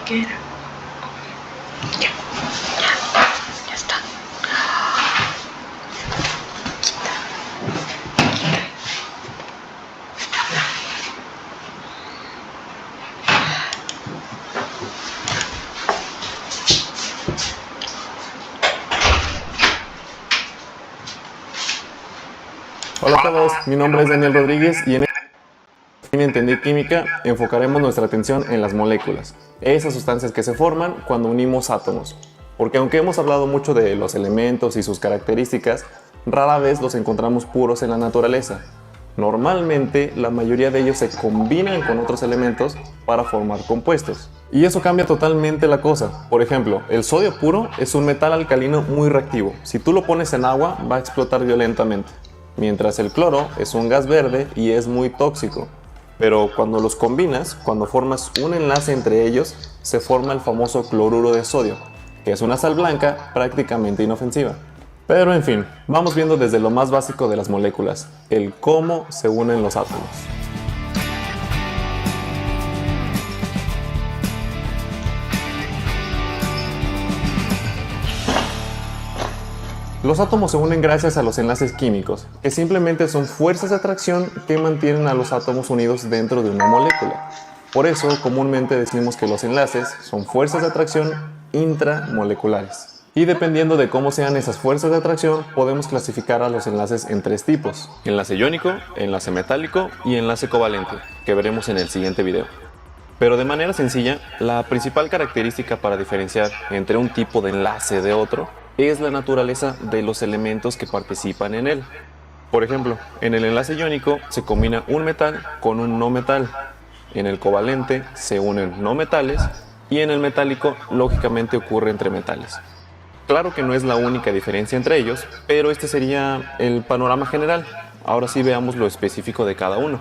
¿Qué era? Ya está. Hola a todos, mi nombre es Daniel Rodríguez y en Entender Química enfocaremos nuestra atención en las moléculas, esas sustancias que se forman cuando unimos átomos. Porque aunque hemos hablado mucho de los elementos y sus características, rara vez los encontramos puros en la naturaleza. Normalmente, la mayoría de ellos se combinan con otros elementos para formar compuestos. Y eso cambia totalmente la cosa. Por ejemplo, el sodio puro es un metal alcalino muy reactivo. Si tú lo pones en agua, va a explotar violentamente. Mientras el cloro es un gas verde y es muy tóxico. Pero cuando los combinas, cuando formas un enlace entre ellos, se forma el famoso cloruro de sodio, que es una sal blanca prácticamente inofensiva. Pero en fin, vamos viendo desde lo más básico de las moléculas, el cómo se unen los átomos. Los átomos se unen gracias a los enlaces químicos, que simplemente son fuerzas de atracción que mantienen a los átomos unidos dentro de una molécula. Por eso, comúnmente decimos que los enlaces son fuerzas de atracción intramoleculares. Y dependiendo de cómo sean esas fuerzas de atracción, podemos clasificar a los enlaces en tres tipos: enlace iónico, enlace metálico y enlace covalente, que veremos en el siguiente video. Pero de manera sencilla, la principal característica para diferenciar entre un tipo de enlace de otro es la naturaleza de los elementos que participan en él. Por ejemplo, en el enlace iónico se combina un metal con un no metal. En el covalente se unen no metales y en el metálico lógicamente ocurre entre metales. Claro que no es la única diferencia entre ellos, pero este sería el panorama general. Ahora sí veamos lo específico de cada uno.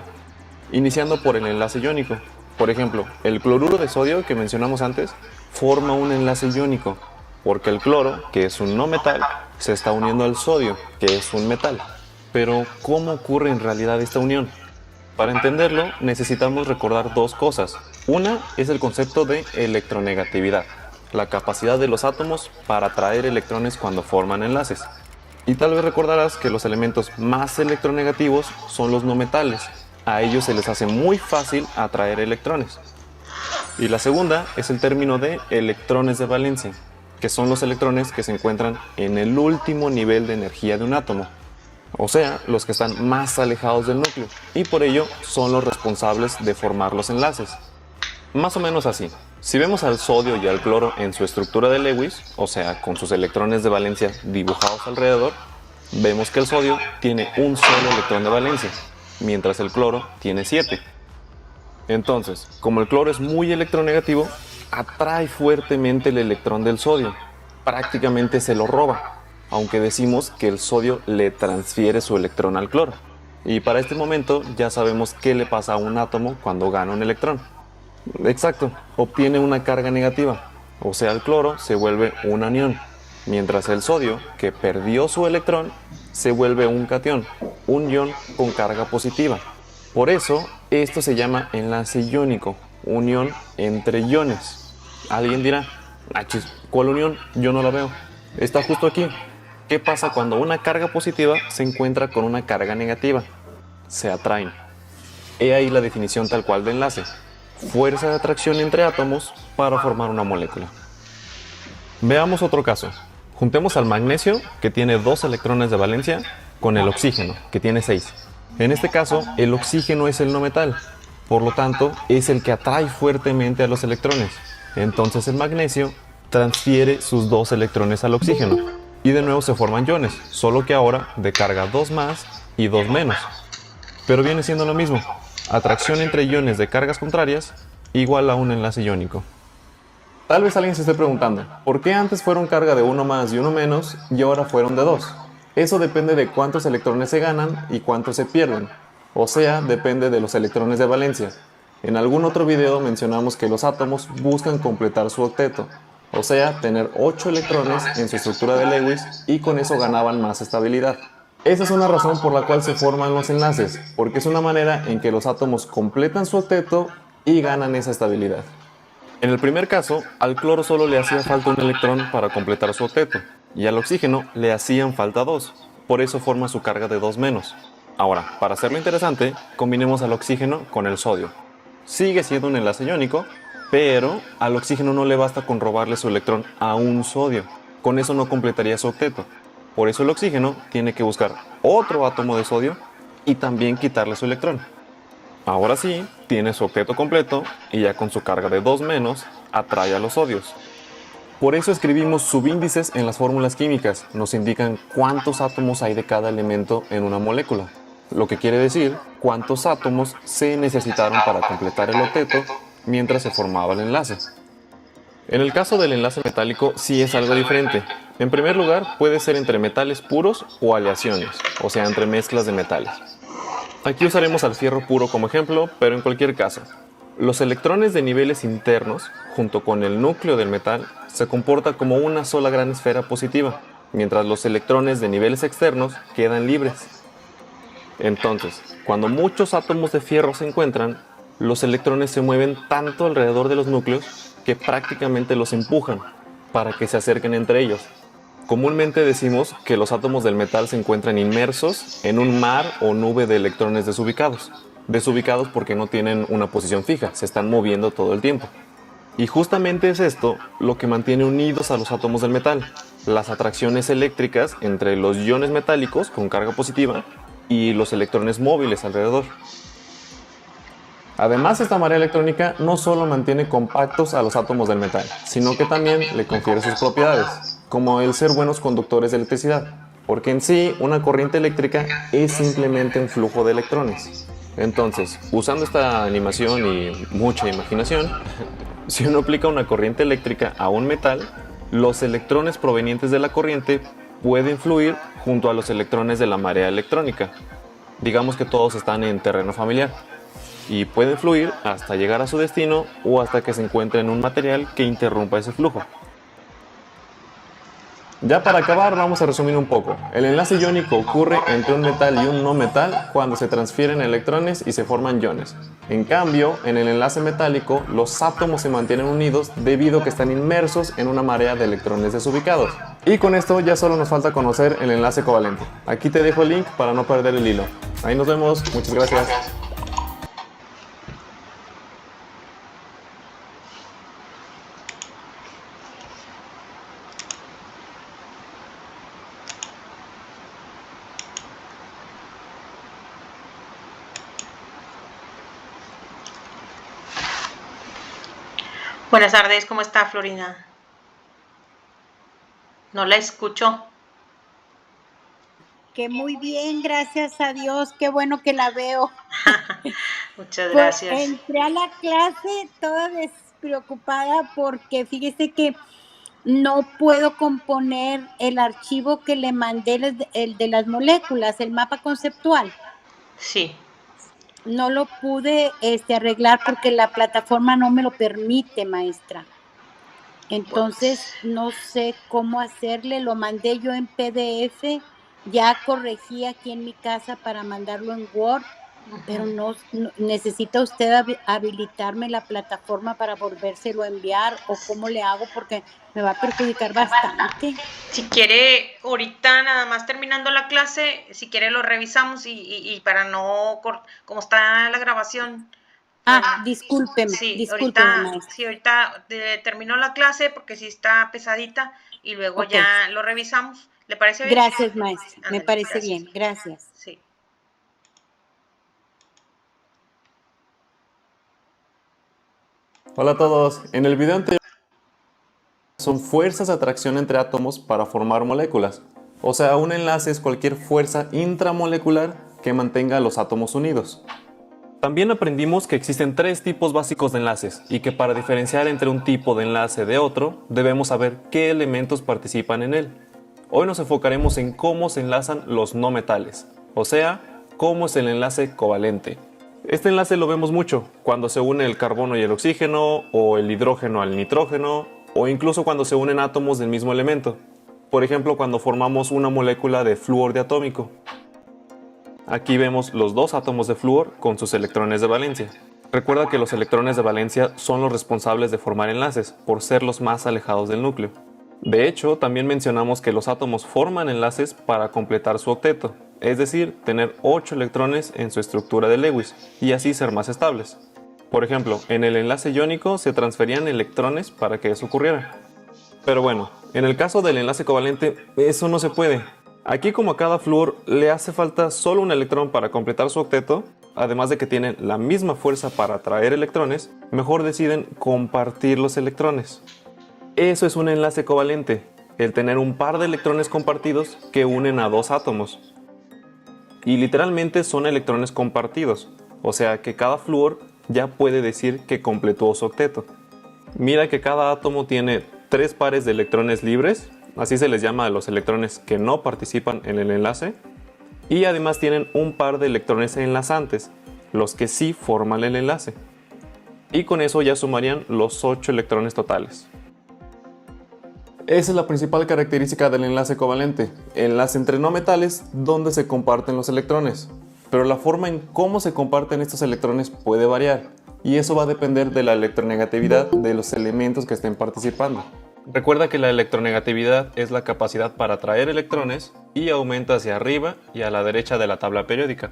Iniciando por el enlace iónico. Por ejemplo, el cloruro de sodio que mencionamos antes forma un enlace iónico, porque el cloro, que es un no metal, se está uniendo al sodio, que es un metal. Pero, ¿cómo ocurre en realidad esta unión? Para entenderlo, necesitamos recordar dos cosas. Una es el concepto de electronegatividad, la capacidad de los átomos para atraer electrones cuando forman enlaces. Y tal vez recordarás que los elementos más electronegativos son los no metales. A ellos se les hace muy fácil atraer electrones. Y la segunda es el término de electrones de valencia, que son los electrones que se encuentran en el último nivel de energía de un átomo, o sea, los que están más alejados del núcleo, y por ello son los responsables de formar los enlaces. Más o menos así. Si vemos al sodio y al cloro en su estructura de Lewis, o sea, con sus electrones de valencia dibujados alrededor, vemos que el sodio tiene un solo electrón de valencia, mientras el cloro tiene 7. Entonces, como el cloro es muy electronegativo, atrae fuertemente el electrón del sodio, prácticamente se lo roba, aunque decimos que el sodio le transfiere su electrón al cloro. Y para este momento ya sabemos qué le pasa a un átomo cuando gana un electrón. Exacto, obtiene una carga negativa, o sea, el cloro se vuelve un anión, mientras el sodio, que perdió su electrón, se vuelve un catión, un ion con carga positiva. Por eso, esto se llama enlace iónico, unión entre iones. Alguien dirá, achis, ¿cuál unión? Yo no la veo. Está justo aquí. ¿Qué pasa cuando una carga positiva se encuentra con una carga negativa? Se atraen. He ahí la definición tal cual de enlace: fuerza de atracción entre átomos para formar una molécula. Veamos otro caso. Juntemos al magnesio, que tiene 2 electrones de valencia, con el oxígeno, que tiene 6. En este caso, el oxígeno es el no metal, por lo tanto, es el que atrae fuertemente a los electrones. Entonces el magnesio transfiere sus 2 electrones al oxígeno, y de nuevo se forman iones, solo que ahora de carga 2 más y 2 menos. Pero viene siendo lo mismo: atracción entre iones de cargas contrarias igual a un enlace iónico. Tal vez alguien se esté preguntando, ¿por qué antes fueron carga de 1 más y 1 menos y ahora fueron de 2? Eso depende de cuántos electrones se ganan y cuántos se pierden. O sea, depende de los electrones de valencia. En algún otro video mencionamos que los átomos buscan completar su octeto, o sea, tener 8 electrones en su estructura de Lewis, y con eso ganaban más estabilidad. Esa es una razón por la cual se forman los enlaces, porque es una manera en que los átomos completan su octeto y ganan esa estabilidad. En el primer caso, al cloro solo le hacía falta un electrón para completar su octeto, y al oxígeno le hacían falta dos, por eso forma su carga de 2 menos. Ahora, para hacerlo interesante, combinemos al oxígeno con el sodio. Sigue siendo un enlace iónico, pero al oxígeno no le basta con robarle su electrón a un sodio. Con eso no completaría su octeto. Por eso el oxígeno tiene que buscar otro átomo de sodio y también quitarle su electrón. Ahora sí, tiene su octeto completo y ya con su carga de 2 menos, atrae a los sodios. Por eso escribimos subíndices en las fórmulas químicas. Nos indican cuántos átomos hay de cada elemento en una molécula. Lo que quiere decir cuántos átomos se necesitaron para completar el octeto mientras se formaba el enlace. En el caso del enlace metálico sí es algo diferente. En primer lugar, puede ser entre metales puros o aleaciones, o sea, entre mezclas de metales. Aquí usaremos al fierro puro como ejemplo, pero en cualquier caso, los electrones de niveles internos, junto con el núcleo del metal, se comportan como una sola gran esfera positiva, mientras los electrones de niveles externos quedan libres. Entonces, cuando muchos átomos de fierro se encuentran, los electrones se mueven tanto alrededor de los núcleos que prácticamente los empujan para que se acerquen entre ellos. Comúnmente decimos que los átomos del metal se encuentran inmersos en un mar o nube de electrones desubicados. Desubicados porque no tienen una posición fija, se están moviendo todo el tiempo. Y justamente es esto lo que mantiene unidos a los átomos del metal, las atracciones eléctricas entre los iones metálicos con carga positiva y los electrones móviles alrededor. Además, esta marea electrónica no solo mantiene compactos a los átomos del metal, sino que también le confiere sus propiedades, como el ser buenos conductores de electricidad, porque en sí una corriente eléctrica es simplemente un flujo de electrones. Entonces, usando esta animación y mucha imaginación, si uno aplica una corriente eléctrica a un metal, los electrones provenientes de la corriente pueden fluir junto a los electrones de la marea electrónica. Digamos que todos están en terreno familiar y pueden fluir hasta llegar a su destino o hasta que se encuentren un material que interrumpa ese flujo. Ya para acabar vamos a resumir un poco. El enlace iónico ocurre entre un metal y un no metal cuando se transfieren electrones y se forman iones. En cambio, en el enlace metálico, los átomos se mantienen unidos debido a que están inmersos en una marea de electrones desubicados. Y con esto ya solo nos falta conocer el enlace covalente. Aquí te dejo el link para no perder el hilo. Ahí nos vemos, muchas gracias. Buenas tardes, ¿cómo está Florina? No la escucho. Que muy bien, gracias a Dios, qué bueno que la veo. Muchas Pues gracias. entré a la clase toda despreocupada porque fíjese que no puedo componer el archivo que le mandé, el de las moléculas, el mapa conceptual. Sí. No lo pude arreglar porque la plataforma no me lo permite, maestra. Entonces, no sé cómo hacerle, lo mandé yo en PDF, ya corregí aquí en mi casa para mandarlo en Word, pero no necesita usted habilitarme la plataforma para volvérselo a enviar o cómo le hago porque me va a perjudicar bastante. Si quiere, ahorita nada más terminando la clase, si quiere lo revisamos y para no, como está la grabación. Discúlpeme, Sí, discúlpeme, maestra. sí, ahorita terminó la clase porque sí está pesadita y luego Ok. ya lo revisamos. ¿Le parece bien? Gracias, maestra, me Ándale, parece gracias. bien, gracias. Sí. Hola a todos, en el video anterior son fuerzas de atracción entre átomos para formar moléculas. O sea, un enlace es cualquier fuerza intramolecular que mantenga a los átomos unidos. También aprendimos que existen 3 tipos básicos de enlaces y que para diferenciar entre un tipo de enlace de otro debemos saber qué elementos participan en él. Hoy nos enfocaremos en cómo se enlazan los no metales, o sea, cómo es el enlace covalente. Este enlace lo vemos mucho cuando se une el carbono y el oxígeno, o el hidrógeno al nitrógeno, o incluso cuando se unen átomos del mismo elemento. Por ejemplo, cuando formamos una molécula de flúor diatómico. Aquí vemos los 2 átomos de flúor con sus electrones de valencia. Recuerda que los electrones de valencia son los responsables de formar enlaces, por ser los más alejados del núcleo. De hecho, también mencionamos que los átomos forman enlaces para completar su octeto, es decir, tener 8 electrones en su estructura de Lewis, y así ser más estables. Por ejemplo, en el enlace iónico se transferían electrones para que eso ocurriera. Pero bueno, en el caso del enlace covalente, eso no se puede. Aquí, como a cada flúor le hace falta solo un electrón para completar su octeto, además de que tienen la misma fuerza para atraer electrones, mejor deciden compartir los electrones. Eso es un enlace covalente, el tener un par de electrones compartidos que unen a dos átomos. Y literalmente son electrones compartidos, o sea que cada flúor ya puede decir que completó su octeto. Mira que cada átomo tiene 3 pares de electrones libres, así se les llama a los electrones que no participan en el enlace, y además tienen un par de electrones enlazantes, los que sí forman el enlace. Y con eso ya sumarían los 8 electrones totales. Esa es la principal característica del enlace covalente, enlace entre no metales donde se comparten los electrones. Pero la forma en cómo se comparten estos electrones puede variar, y eso va a depender de la electronegatividad de los elementos que estén participando. Recuerda que la electronegatividad es la capacidad para atraer electrones y aumenta hacia arriba y a la derecha de la tabla periódica.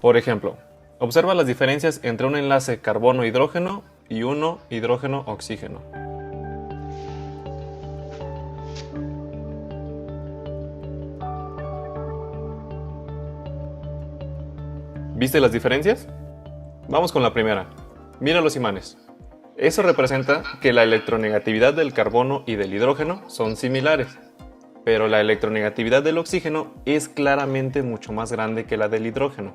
Por ejemplo, observa las diferencias entre un enlace carbono-hidrógeno y uno hidrógeno-oxígeno. ¿Viste las diferencias? Vamos con la primera. Mira los imanes. Eso representa que la electronegatividad del carbono y del hidrógeno son similares, pero la electronegatividad del oxígeno es claramente mucho más grande que la del hidrógeno.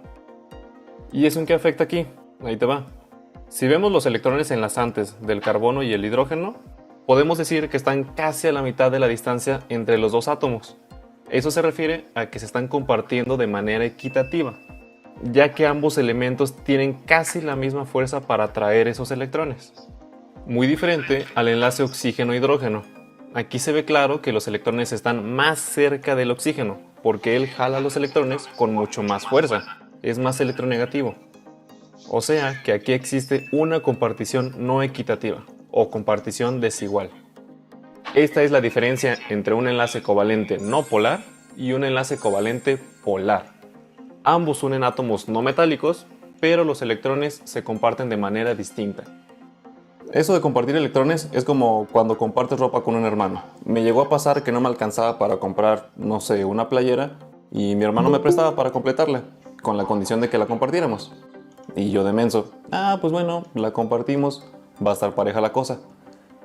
¿Y eso en qué afecta aquí? Ahí te va. Si vemos los electrones enlazantes del carbono y el hidrógeno, podemos decir que están casi a la mitad de la distancia entre los dos átomos. Eso se refiere a que se están compartiendo de manera equitativa, ya que ambos elementos tienen casi la misma fuerza para atraer esos electrones. Muy diferente al enlace oxígeno-hidrógeno. Aquí se ve claro que los electrones están más cerca del oxígeno, porque él jala los electrones con mucho más fuerza, es más electronegativo. O sea que aquí existe una compartición no equitativa, o compartición desigual. Esta es la diferencia entre un enlace covalente no polar y un enlace covalente polar. Ambos unen átomos no metálicos, pero los electrones se comparten de manera distinta. Eso de compartir electrones es como cuando compartes ropa con un hermano. Me llegó a pasar que no me alcanzaba para comprar, no sé, una playera, y mi hermano me prestaba para completarla, con la condición de que la compartiéramos. Y yo de menso, pues bueno, la compartimos, va a estar pareja la cosa.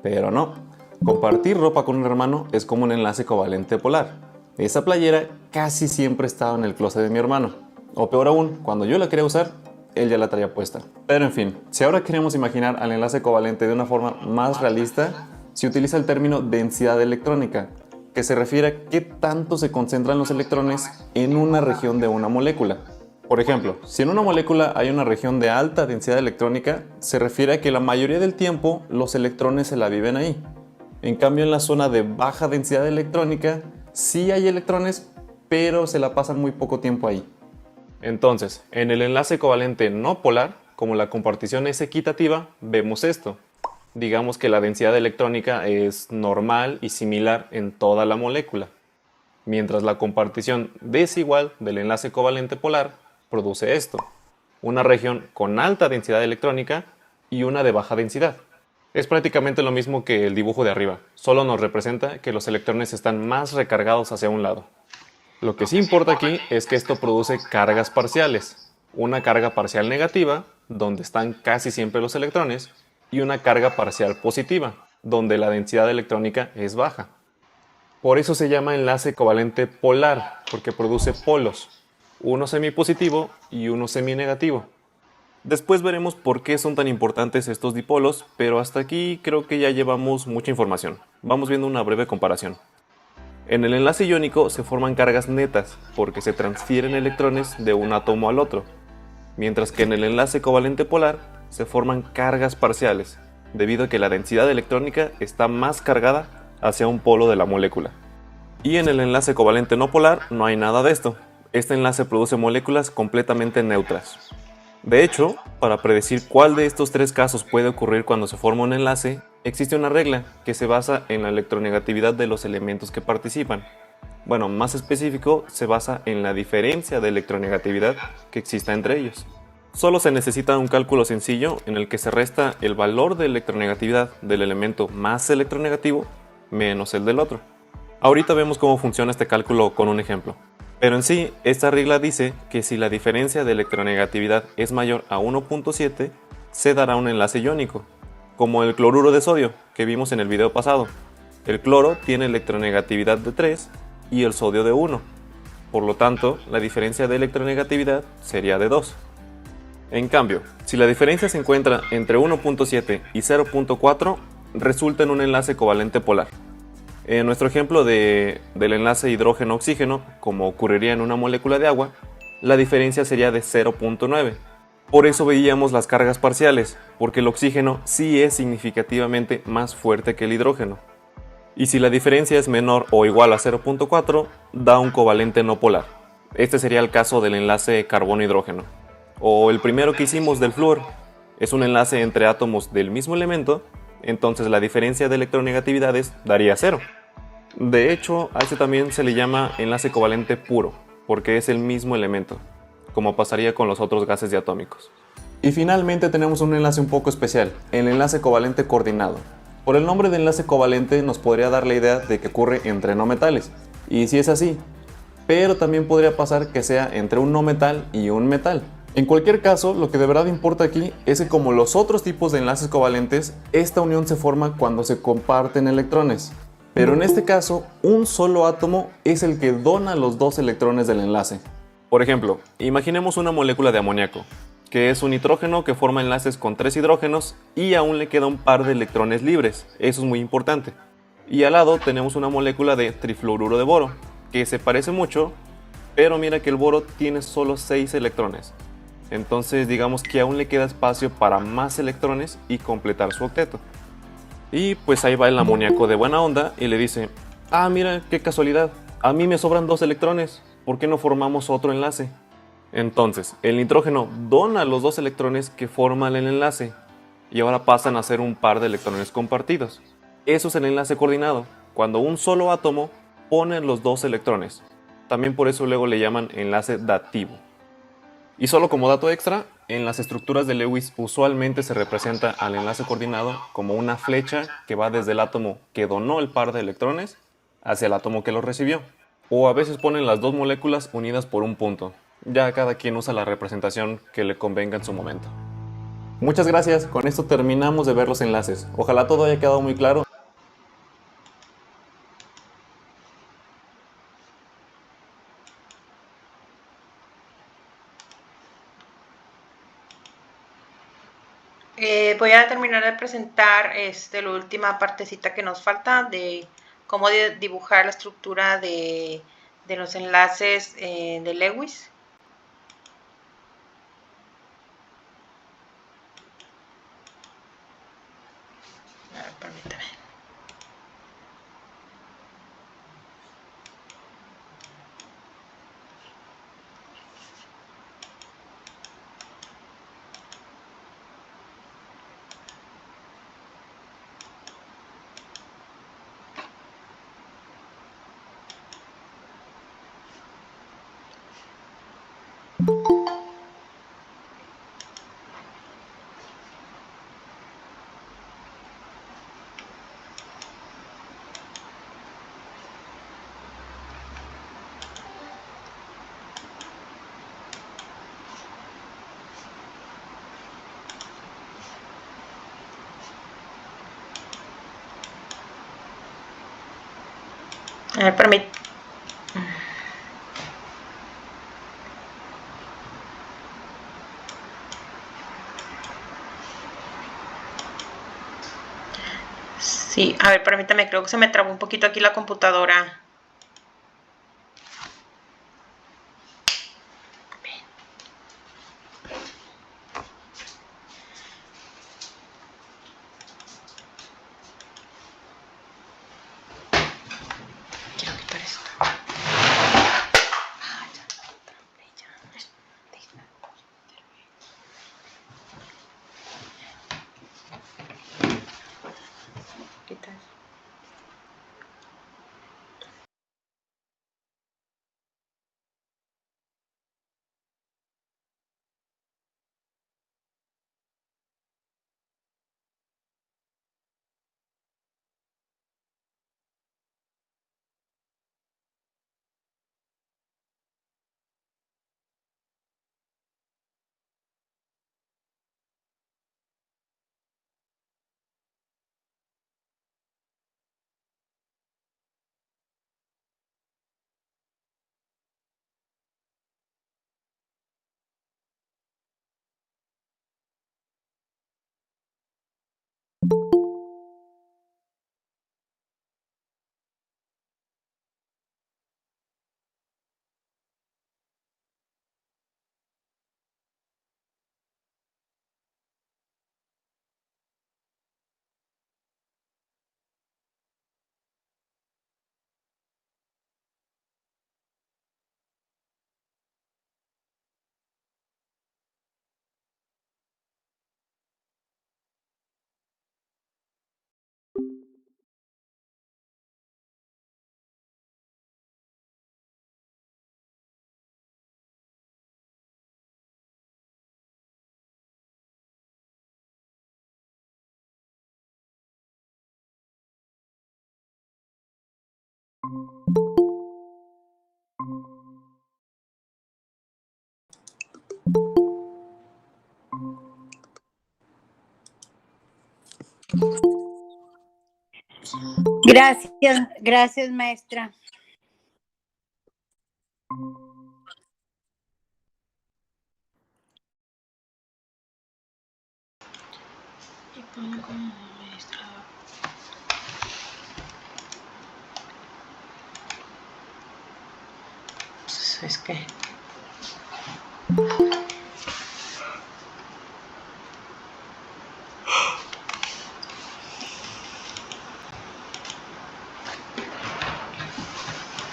Pero no, compartir ropa con un hermano es como un enlace covalente polar. Esa playera casi siempre estaba en el closet de mi hermano. O peor aún, cuando yo la quería usar, él ya la traía puesta. Pero en fin, si ahora queremos imaginar al enlace covalente de una forma más realista, se utiliza el término densidad electrónica, que se refiere a qué tanto se concentran los electrones en una región de una molécula. Por ejemplo, si en una molécula hay una región de alta densidad electrónica, se refiere a que la mayoría del tiempo los electrones se la viven ahí. En cambio, en la zona de baja densidad electrónica, sí hay electrones, pero se la pasan muy poco tiempo ahí. Entonces, en el enlace covalente no polar, como la compartición es equitativa, vemos esto. Digamos que la densidad electrónica es normal y similar en toda la molécula, mientras la compartición desigual del enlace covalente polar produce esto, una región con alta densidad electrónica y una de baja densidad. Es prácticamente lo mismo que el dibujo de arriba, solo nos representa que los electrones están más recargados hacia un lado. Lo que sí importa aquí es que esto produce cargas parciales, una carga parcial negativa, donde están casi siempre los electrones, y una carga parcial positiva, donde la densidad electrónica es baja. Por eso se llama enlace covalente polar, porque produce polos, uno semipositivo y uno seminegativo. Después veremos por qué son tan importantes estos dipolos, pero hasta aquí creo que ya llevamos mucha información. Vamos viendo una breve comparación. En el enlace iónico se forman cargas netas porque se transfieren electrones de un átomo al otro, mientras que en el enlace covalente polar se forman cargas parciales, debido a que la densidad electrónica está más cargada hacia un polo de la molécula. Y en el enlace covalente no polar no hay nada de esto. Este enlace produce moléculas completamente neutras. De hecho, para predecir cuál de estos tres casos puede ocurrir cuando se forma un enlace, existe una regla que se basa en la electronegatividad de los elementos que participan. Bueno, más específico, se basa en la diferencia de electronegatividad que exista entre ellos. Solo se necesita un cálculo sencillo en el que se resta el valor de electronegatividad del elemento más electronegativo menos el del otro. Ahorita vemos cómo funciona este cálculo con un ejemplo. Pero en sí, esta regla dice que si la diferencia de electronegatividad es mayor a 1.7, se dará un enlace iónico, como el cloruro de sodio que vimos en el video pasado. El cloro tiene electronegatividad de 3 y el sodio de 1. Por lo tanto, la diferencia de electronegatividad sería de 2. En cambio, si la diferencia se encuentra entre 1.7 y 0.4, resulta en un enlace covalente polar. En nuestro ejemplo del enlace hidrógeno-oxígeno, como ocurriría en una molécula de agua, la diferencia sería de 0.9. Por eso veíamos las cargas parciales, porque el oxígeno sí es significativamente más fuerte que el hidrógeno. Y si la diferencia es menor o igual a 0.4, da un covalente no polar. Este sería el caso del enlace carbono-hidrógeno. O el primero que hicimos del flúor, es un enlace entre átomos del mismo elemento, entonces la diferencia de electronegatividades daría 0. De hecho, a este también se le llama enlace covalente puro, porque es el mismo elemento, como pasaría con los otros gases diatómicos. Y finalmente tenemos un enlace un poco especial, el enlace covalente coordinado. Por el nombre de enlace covalente nos podría dar la idea de que ocurre entre no metales, y sí es así, pero también podría pasar que sea entre un no metal y un metal. En cualquier caso, lo que de verdad importa aquí es que como los otros tipos de enlaces covalentes, esta unión se forma cuando se comparten electrones. Pero en este caso, un solo átomo es el que dona los dos electrones del enlace. Por ejemplo, imaginemos una molécula de amoníaco, que es un nitrógeno que forma enlaces con 3 hidrógenos y aún le queda un par de electrones libres, eso es muy importante. Y al lado tenemos una molécula de trifluoruro de boro, que se parece mucho, pero mira que el boro tiene solo 6 electrones. Entonces digamos que aún le queda espacio para más electrones y completar su octeto. Y pues ahí va el amoníaco de buena onda y le dice: ah, mira, qué casualidad, a mí me sobran 2 electrones, ¿por qué no formamos otro enlace? Entonces, el nitrógeno dona los 2 electrones que forman el enlace y ahora pasan a ser un par de electrones compartidos. Eso es el enlace coordinado, cuando un solo átomo pone los 2 electrones. También por eso luego le llaman enlace dativo. Y solo como dato extra, en las estructuras de Lewis usualmente se representa al enlace coordinado como una flecha que va desde el átomo que donó el par de electrones hacia el átomo que los recibió. O a veces ponen las dos moléculas unidas por un punto. Ya cada quien usa la representación que le convenga en su momento. Muchas gracias, con esto terminamos de ver los enlaces. Ojalá todo haya quedado muy claro. Voy a terminar de presentar la última partecita que nos falta de cómo dibujar la estructura de los enlaces de Lewis. A ver, permítame. A ver, permítame. Sí, a ver, permítame, creo que se me trabó un poquito aquí la computadora. Quiero quitar esto. Gracias, maestra. Pues es que...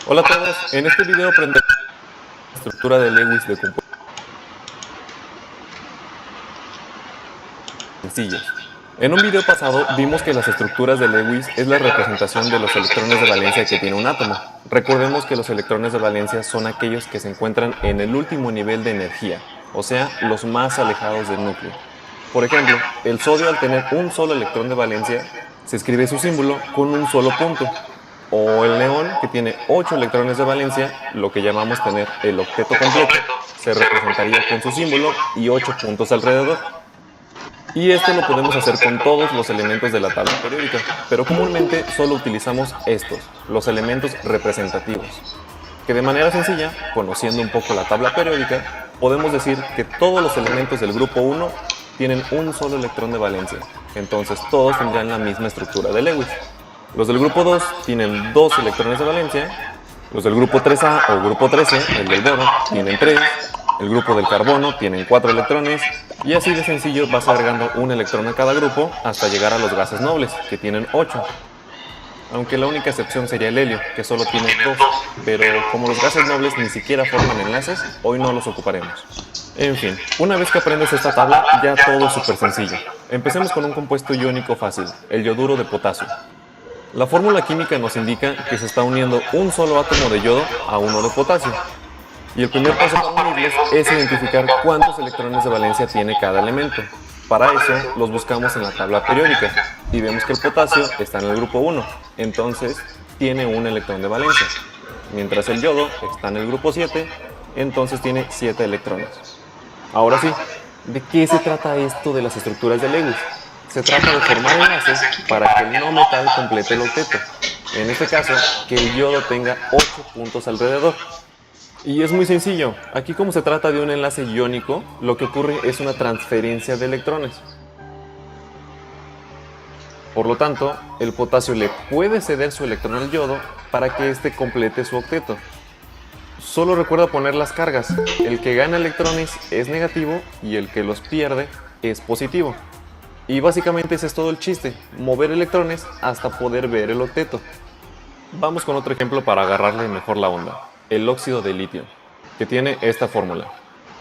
Hola a todos, en este video aprenderemos la estructura de Lewis de compuestos sencillos. En un video pasado vimos que las estructuras de Lewis es la representación de los electrones de valencia que tiene un átomo. Recordemos que los electrones de valencia son aquellos que se encuentran en el último nivel de energía, o sea, los más alejados del núcleo. Por ejemplo, el sodio al tener un solo electrón de valencia, se escribe su símbolo con un solo punto. O el neón, que tiene 8 electrones de valencia, lo que llamamos tener el octeto completo, se representaría con su símbolo y 8 puntos alrededor. Y esto lo podemos hacer con todos los elementos de la tabla periódica, pero comúnmente solo utilizamos estos, los elementos representativos, que de manera sencilla, conociendo un poco la tabla periódica, podemos decir que todos los elementos del grupo 1 tienen un solo electrón de valencia, entonces todos tendrán la misma estructura de Lewis. Los del grupo 2 tienen 2 electrones de valencia, los del grupo 3A o grupo 13, el del boro, tienen 3, el grupo del carbono tienen 4 electrones, y así de sencillo vas agregando un electrón a cada grupo hasta llegar a los gases nobles, que tienen 8. Aunque la única excepción sería el helio, que solo tiene 2, pero como los gases nobles ni siquiera forman enlaces, hoy no los ocuparemos. En fin, una vez que aprendes esta tabla, ya todo es súper sencillo. Empecemos con un compuesto iónico fácil, el yoduro de potasio. La fórmula química nos indica que se está uniendo un solo átomo de yodo a uno de potasio. Y el primer paso para unirlos es identificar cuántos electrones de valencia tiene cada elemento. Para eso los buscamos en la tabla periódica y vemos que el potasio está en el grupo 1, entonces tiene un electrón de valencia. Mientras el yodo está en el grupo 7, entonces tiene 7 electrones. Ahora sí, ¿de qué se trata esto de las estructuras de Lewis? Se trata de formar enlaces para que el no metal complete el octeto. En este caso, que el yodo tenga 8 puntos alrededor. Y es muy sencillo. Aquí, como se trata de un enlace iónico, lo que ocurre es una transferencia de electrones. Por lo tanto, el potasio le puede ceder su electrón al yodo para que éste complete su octeto. Solo recuerda poner las cargas. El que gana electrones es negativo y el que los pierde es positivo. Y básicamente ese es todo el chiste, mover electrones hasta poder ver el octeto. Vamos con otro ejemplo para agarrarle mejor la onda, el óxido de litio, que tiene esta fórmula.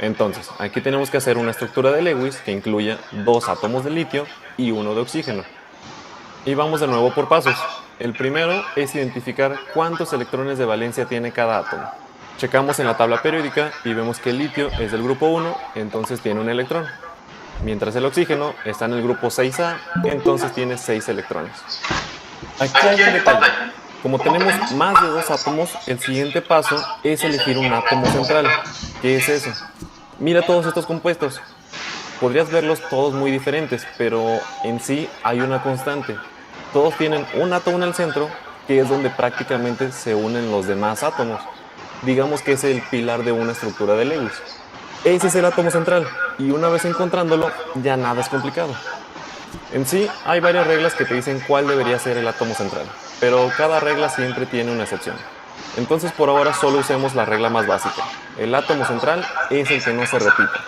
Entonces, aquí tenemos que hacer una estructura de Lewis que incluya 2 átomos de litio y 1 de oxígeno. Y vamos de nuevo por pasos. El primero es identificar cuántos electrones de valencia tiene cada átomo. Checamos en la tabla periódica y vemos que el litio es del grupo 1, entonces tiene un electrón. Mientras el oxígeno está en el grupo 6A, entonces tiene 6 electrones. Aquí hay un detalle. Como tenemos más de 2 átomos, el siguiente paso es elegir un átomo central. ¿Qué es eso? Mira todos estos compuestos. Podrías verlos todos muy diferentes, pero en sí hay una constante. Todos tienen un átomo en el centro, que es donde prácticamente se unen los demás átomos. Digamos que es el pilar de una estructura de Lewis. Ese es el átomo central, y una vez encontrándolo, ya nada es complicado. En sí, hay varias reglas que te dicen cuál debería ser el átomo central, pero cada regla siempre tiene una excepción. Entonces por ahora solo usemos la regla más básica. El átomo central es el que no se repite.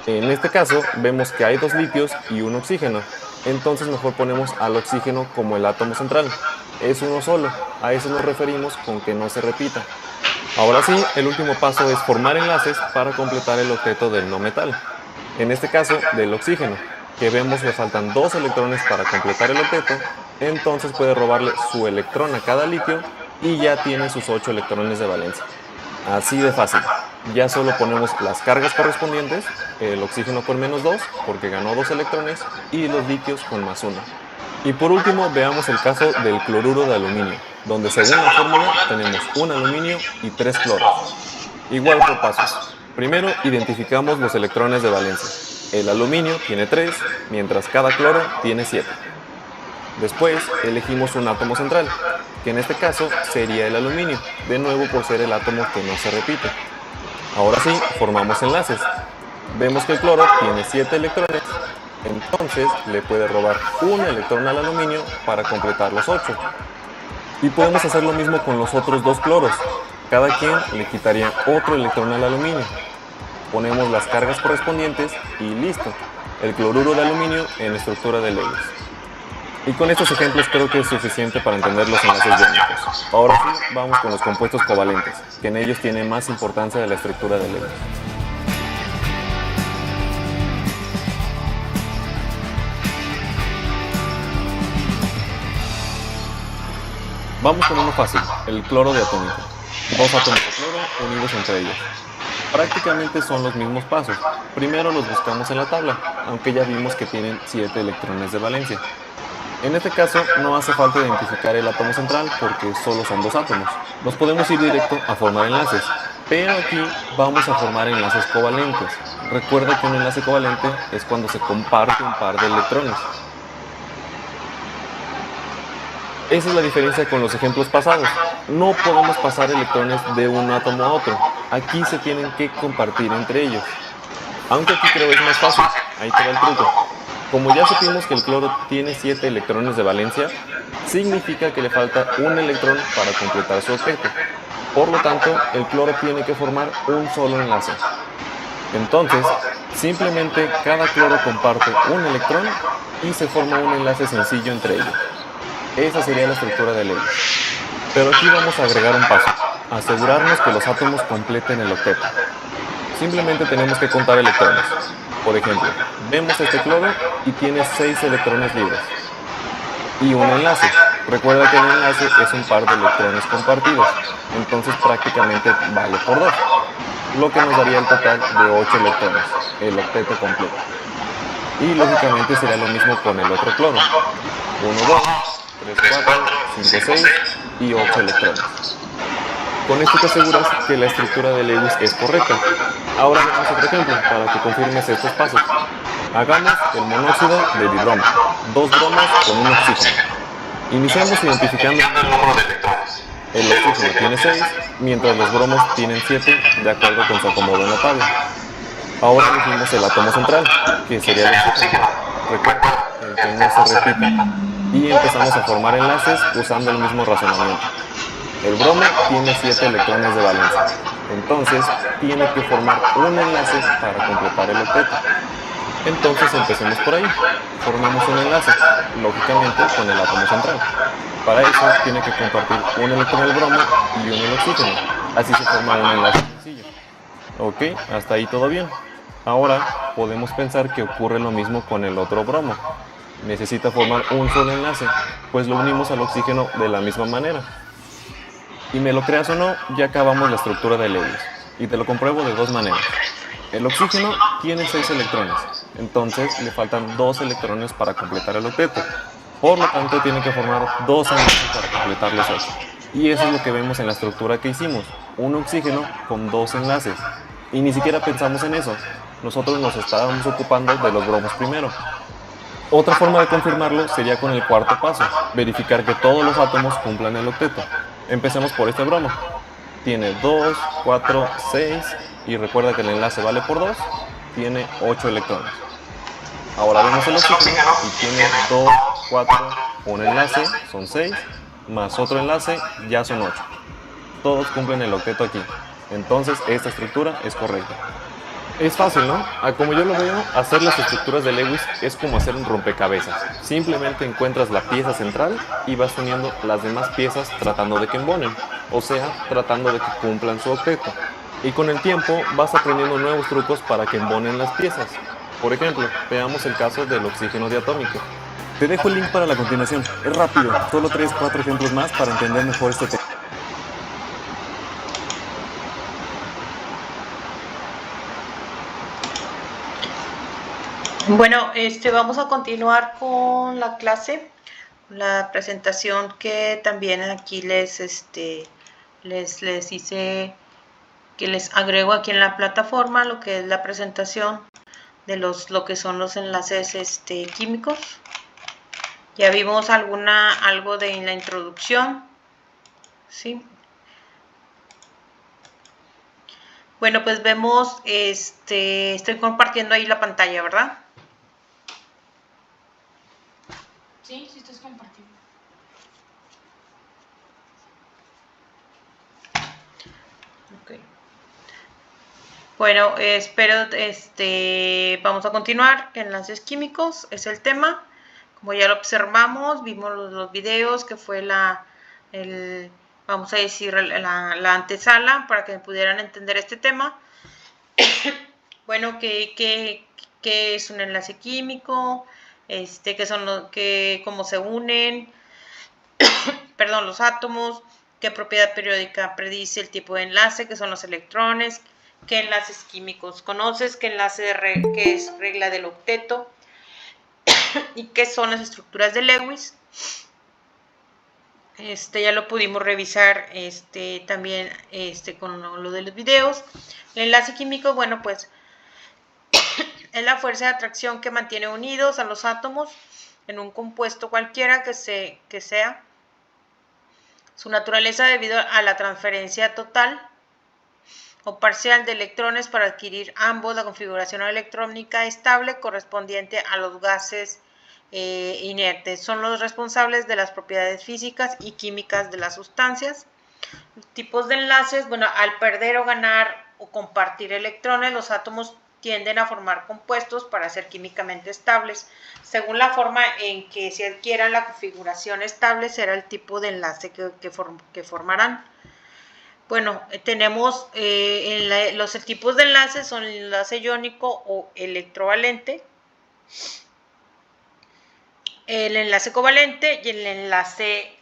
En este caso vemos que hay dos litios y un oxígeno, entonces mejor ponemos al oxígeno como el átomo central. Es uno solo, a eso nos referimos con que no se repita. Ahora sí, el último paso es formar enlaces para completar el octeto del no metal. En este caso, del oxígeno, que vemos le faltan 2 electrones para completar el octeto, entonces puede robarle su electrón a cada litio y ya tiene sus 8 electrones de valencia. Así de fácil. Ya solo ponemos las cargas correspondientes, el oxígeno con -2 porque ganó 2 electrones y los litios con +1. Y por último veamos el caso del cloruro de aluminio, donde según la fórmula tenemos un aluminio y 3 cloros. Igual por pasos. Primero identificamos los electrones de valencia. El aluminio tiene 3, mientras cada cloro tiene 7. Después elegimos un átomo central, que en este caso sería el aluminio, de nuevo por ser el átomo que no se repite. Ahora sí, formamos enlaces. Vemos que el cloro tiene 7 electrones, entonces le puede robar un electrón al aluminio para completar los 8. Y podemos hacer lo mismo con los otros 2 cloros. Cada quien le quitaría otro electrón al aluminio. Ponemos las cargas correspondientes y listo, el cloruro de aluminio en estructura de Lewis. Y con estos ejemplos creo que es suficiente para entender los enlaces iónicos. Ahora sí, vamos con los compuestos covalentes, que en ellos tiene más importancia de la estructura de Lewis. Vamos con uno fácil, el cloro diatómico. 2 átomos de cloro unidos entre ellos. Prácticamente son los mismos pasos. Primero los buscamos en la tabla, aunque ya vimos que tienen 7 electrones de valencia. En este caso no hace falta identificar el átomo central porque solo son 2 átomos. Nos podemos ir directo a formar enlaces, pero aquí vamos a formar enlaces covalentes. Recuerda que un enlace covalente es cuando se comparte un par de electrones. Esa es la diferencia con los ejemplos pasados. No podemos pasar electrones de un átomo a otro. Aquí se tienen que compartir entre ellos. Aunque aquí creo es más fácil. Ahí te va el truco. Como ya supimos que el cloro tiene 7 electrones de valencia, significa que le falta un electrón para completar su octeto. Por lo tanto, el cloro tiene que formar un solo enlace. Entonces, simplemente cada cloro comparte un electrón y se forma un enlace sencillo entre ellos. Esa sería la estructura de Lewis. Pero aquí vamos a agregar un paso, asegurarnos que los átomos completen el octeto. Simplemente tenemos que contar electrones. Por ejemplo, vemos este cloro y tiene 6 electrones libres. Y un enlace. Recuerda que el enlace es un par de electrones compartidos, entonces prácticamente vale por 2, lo que nos daría el total de 8 electrones, el octeto completo. Y lógicamente sería lo mismo con el otro cloro. 1, 2, 3, 4, 5, 6 y 8 electrones. Con esto te aseguras que la estructura de Lewis es correcta. Ahora veamos otro ejemplo para que confirmes estos pasos. Hagamos el monóxido de dibromo, 2 bromos con un oxígeno. Iniciamos identificando el número de electrones. El oxígeno tiene 6, mientras los bromos tienen 7, de acuerdo con su acomodo en la tabla. Ahora elegimos el átomo central, que sería el oxígeno. Recuerda, el que no se repite. Y empezamos a formar enlaces usando el mismo razonamiento. El bromo tiene 7 electrones de valencia, entonces tiene que formar un enlace para completar el octeto. Entonces empecemos por ahí, formamos un enlace, lógicamente con el átomo central. Para eso tiene que compartir un electrón el bromo y uno el oxígeno, así se forma un enlace sencillo. Ok, hasta ahí todo bien. Ahora podemos pensar que ocurre lo mismo con el otro bromo. Necesita formar un solo enlace, pues lo unimos al oxígeno de la misma manera. Y me lo creas o no, ya acabamos la estructura de Lewis, y te lo compruebo de 2 maneras. El oxígeno tiene 6 electrones, entonces le faltan 2 electrones para completar el octeto. Por lo tanto, tiene que formar 2 enlaces para completar los 8. Y eso es lo que vemos en la estructura que hicimos, un oxígeno con 2 enlaces. Y ni siquiera pensamos en eso, nosotros nos estábamos ocupando de los bromos primero. Otra forma de confirmarlo sería con el cuarto paso, verificar que todos los átomos cumplan el octeto. Empecemos por este bromo. Tiene 2, 4, 6 y recuerda que el enlace vale por 2, tiene 8 electrones. Ahora vemos el oxígeno y tiene 2, 4, un enlace, son 6, más otro enlace, ya son 8. Todos cumplen el octeto aquí. Entonces esta estructura es correcta. Es fácil, ¿no? Como yo lo veo, hacer las estructuras de Lewis es como hacer un rompecabezas. Simplemente encuentras la pieza central y vas uniendo las demás piezas tratando de que embonen, o sea, tratando de que cumplan su octeto. Y con el tiempo vas aprendiendo nuevos trucos para que embonen las piezas. Por ejemplo, veamos el caso del oxígeno diatómico. Te dejo el link para la continuación. Es rápido, solo 3-4 ejemplos más para entender mejor este tema. Bueno, vamos a continuar con la clase, la presentación que también aquí les hice, que les agrego aquí en la plataforma, lo que es la presentación de lo que son los enlaces químicos. Ya vimos algo de en la introducción, ¿sí? Bueno, pues vemos, estoy compartiendo ahí la pantalla, ¿verdad? Sí, sí estás compartiendo. Okay. Bueno, espero, vamos a continuar. Enlaces químicos es el tema. Como ya lo observamos, vimos los videos que fue vamos a decir, la antesala para que pudieran entender este tema. Bueno, ¿qué es un enlace químico? Cómo se unen, perdón, los átomos, qué propiedad periódica predice el tipo de enlace, que son los electrones, qué enlaces químicos conoces, qué es regla del octeto y qué son las estructuras de Lewis. Ya lo pudimos revisar también con lo de los videos. El enlace químico, bueno, pues es la fuerza de atracción que mantiene unidos a los átomos en un compuesto cualquiera que sea. Su naturaleza debido a la transferencia total o parcial de electrones para adquirir ambos la configuración electrónica estable correspondiente a los gases inertes. Son los responsables de las propiedades físicas y químicas de las sustancias. Tipos de enlaces, bueno, al perder o ganar o compartir electrones, los átomos tienden a formar compuestos para ser químicamente estables. Según la forma en que se adquiera la configuración estable, será el tipo de enlace que formarán. Bueno, tenemos los tipos de enlaces son el enlace iónico o electrovalente, el enlace covalente y el enlace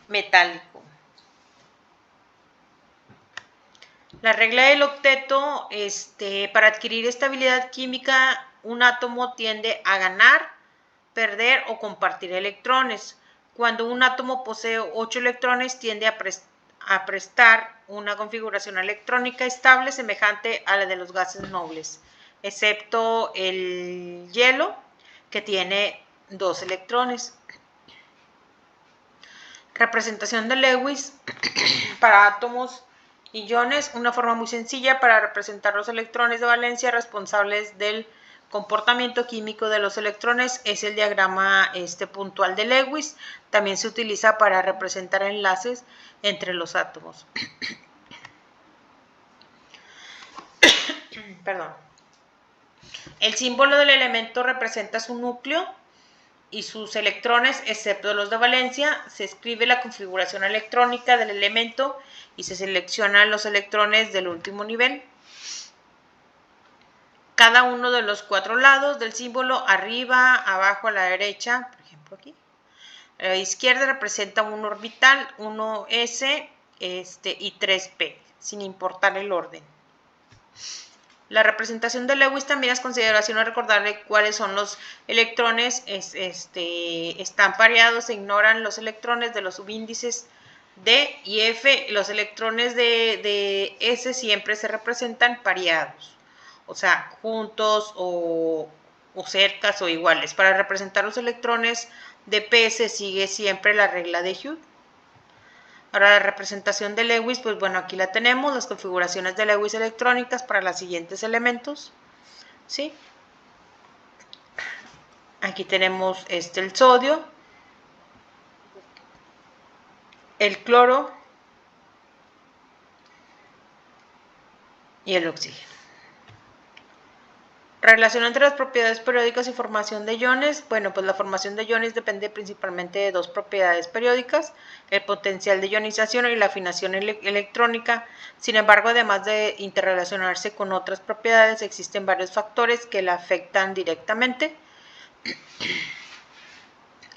metálico. La regla del octeto, para adquirir estabilidad química, un átomo tiende a ganar, perder o compartir electrones. Cuando un átomo posee 8 electrones, tiende a prestar una configuración electrónica estable semejante a la de los gases nobles, excepto el hielo, que tiene 2 electrones. Representación de Lewis para átomos y iones, una forma muy sencilla para representar los electrones de valencia responsables del comportamiento químico de los electrones es el diagrama puntual de Lewis. También se utiliza para representar enlaces entre los átomos. Perdón. El símbolo del elemento representa su núcleo y sus electrones, excepto los de valencia. Se escribe la configuración electrónica del elemento y se seleccionan los electrones del último nivel. Cada uno de los 4 lados del símbolo, arriba, abajo, a la derecha, por ejemplo aquí, a la izquierda representa un orbital, 1s y 3p, sin importar el orden. La representación de Lewis también es consideración a recordarle cuáles son los electrones, están pareados, se ignoran los electrones de los subíndices D y F, los electrones de S siempre se representan pareados, o sea, juntos o cercas o iguales. Para representar los electrones de P se sigue siempre la regla de Hughes. Ahora la representación de Lewis, pues bueno, aquí la tenemos, las configuraciones de Lewis electrónicas para los siguientes elementos, ¿sí? Aquí tenemos el sodio, el cloro y el oxígeno. Relación entre las propiedades periódicas y formación de iones. Bueno, pues la formación de iones depende principalmente de dos propiedades periódicas, el potencial de ionización y la afinación electrónica. Sin embargo, además de interrelacionarse con otras propiedades, existen varios factores que la afectan directamente.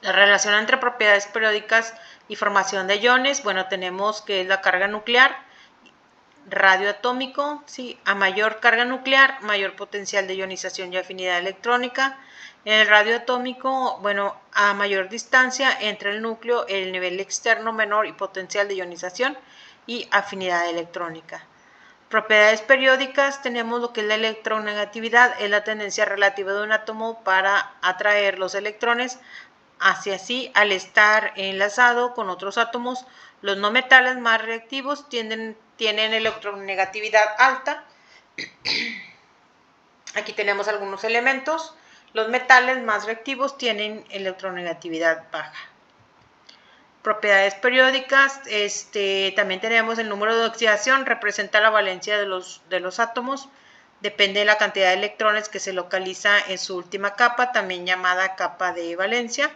La relación entre propiedades periódicas y formación de iones, bueno, tenemos que es la carga nuclear, radioatómico, ¿sí? A mayor carga nuclear, mayor potencial de ionización y afinidad electrónica. En el radioatómico, bueno, a mayor distancia entre el núcleo, el nivel externo menor y potencial de ionización y afinidad electrónica. Propiedades periódicas, tenemos lo que es la electronegatividad, es la tendencia relativa de un átomo para atraer los electrones hacia sí al estar enlazado con otros átomos. Los no metales más reactivos tienen electronegatividad alta. Aquí tenemos algunos elementos. Los metales más reactivos tienen electronegatividad baja. Propiedades periódicas, también tenemos el número de oxidación, representa la valencia de los átomos, depende de la cantidad de electrones que se localiza en su última capa, también llamada capa de valencia.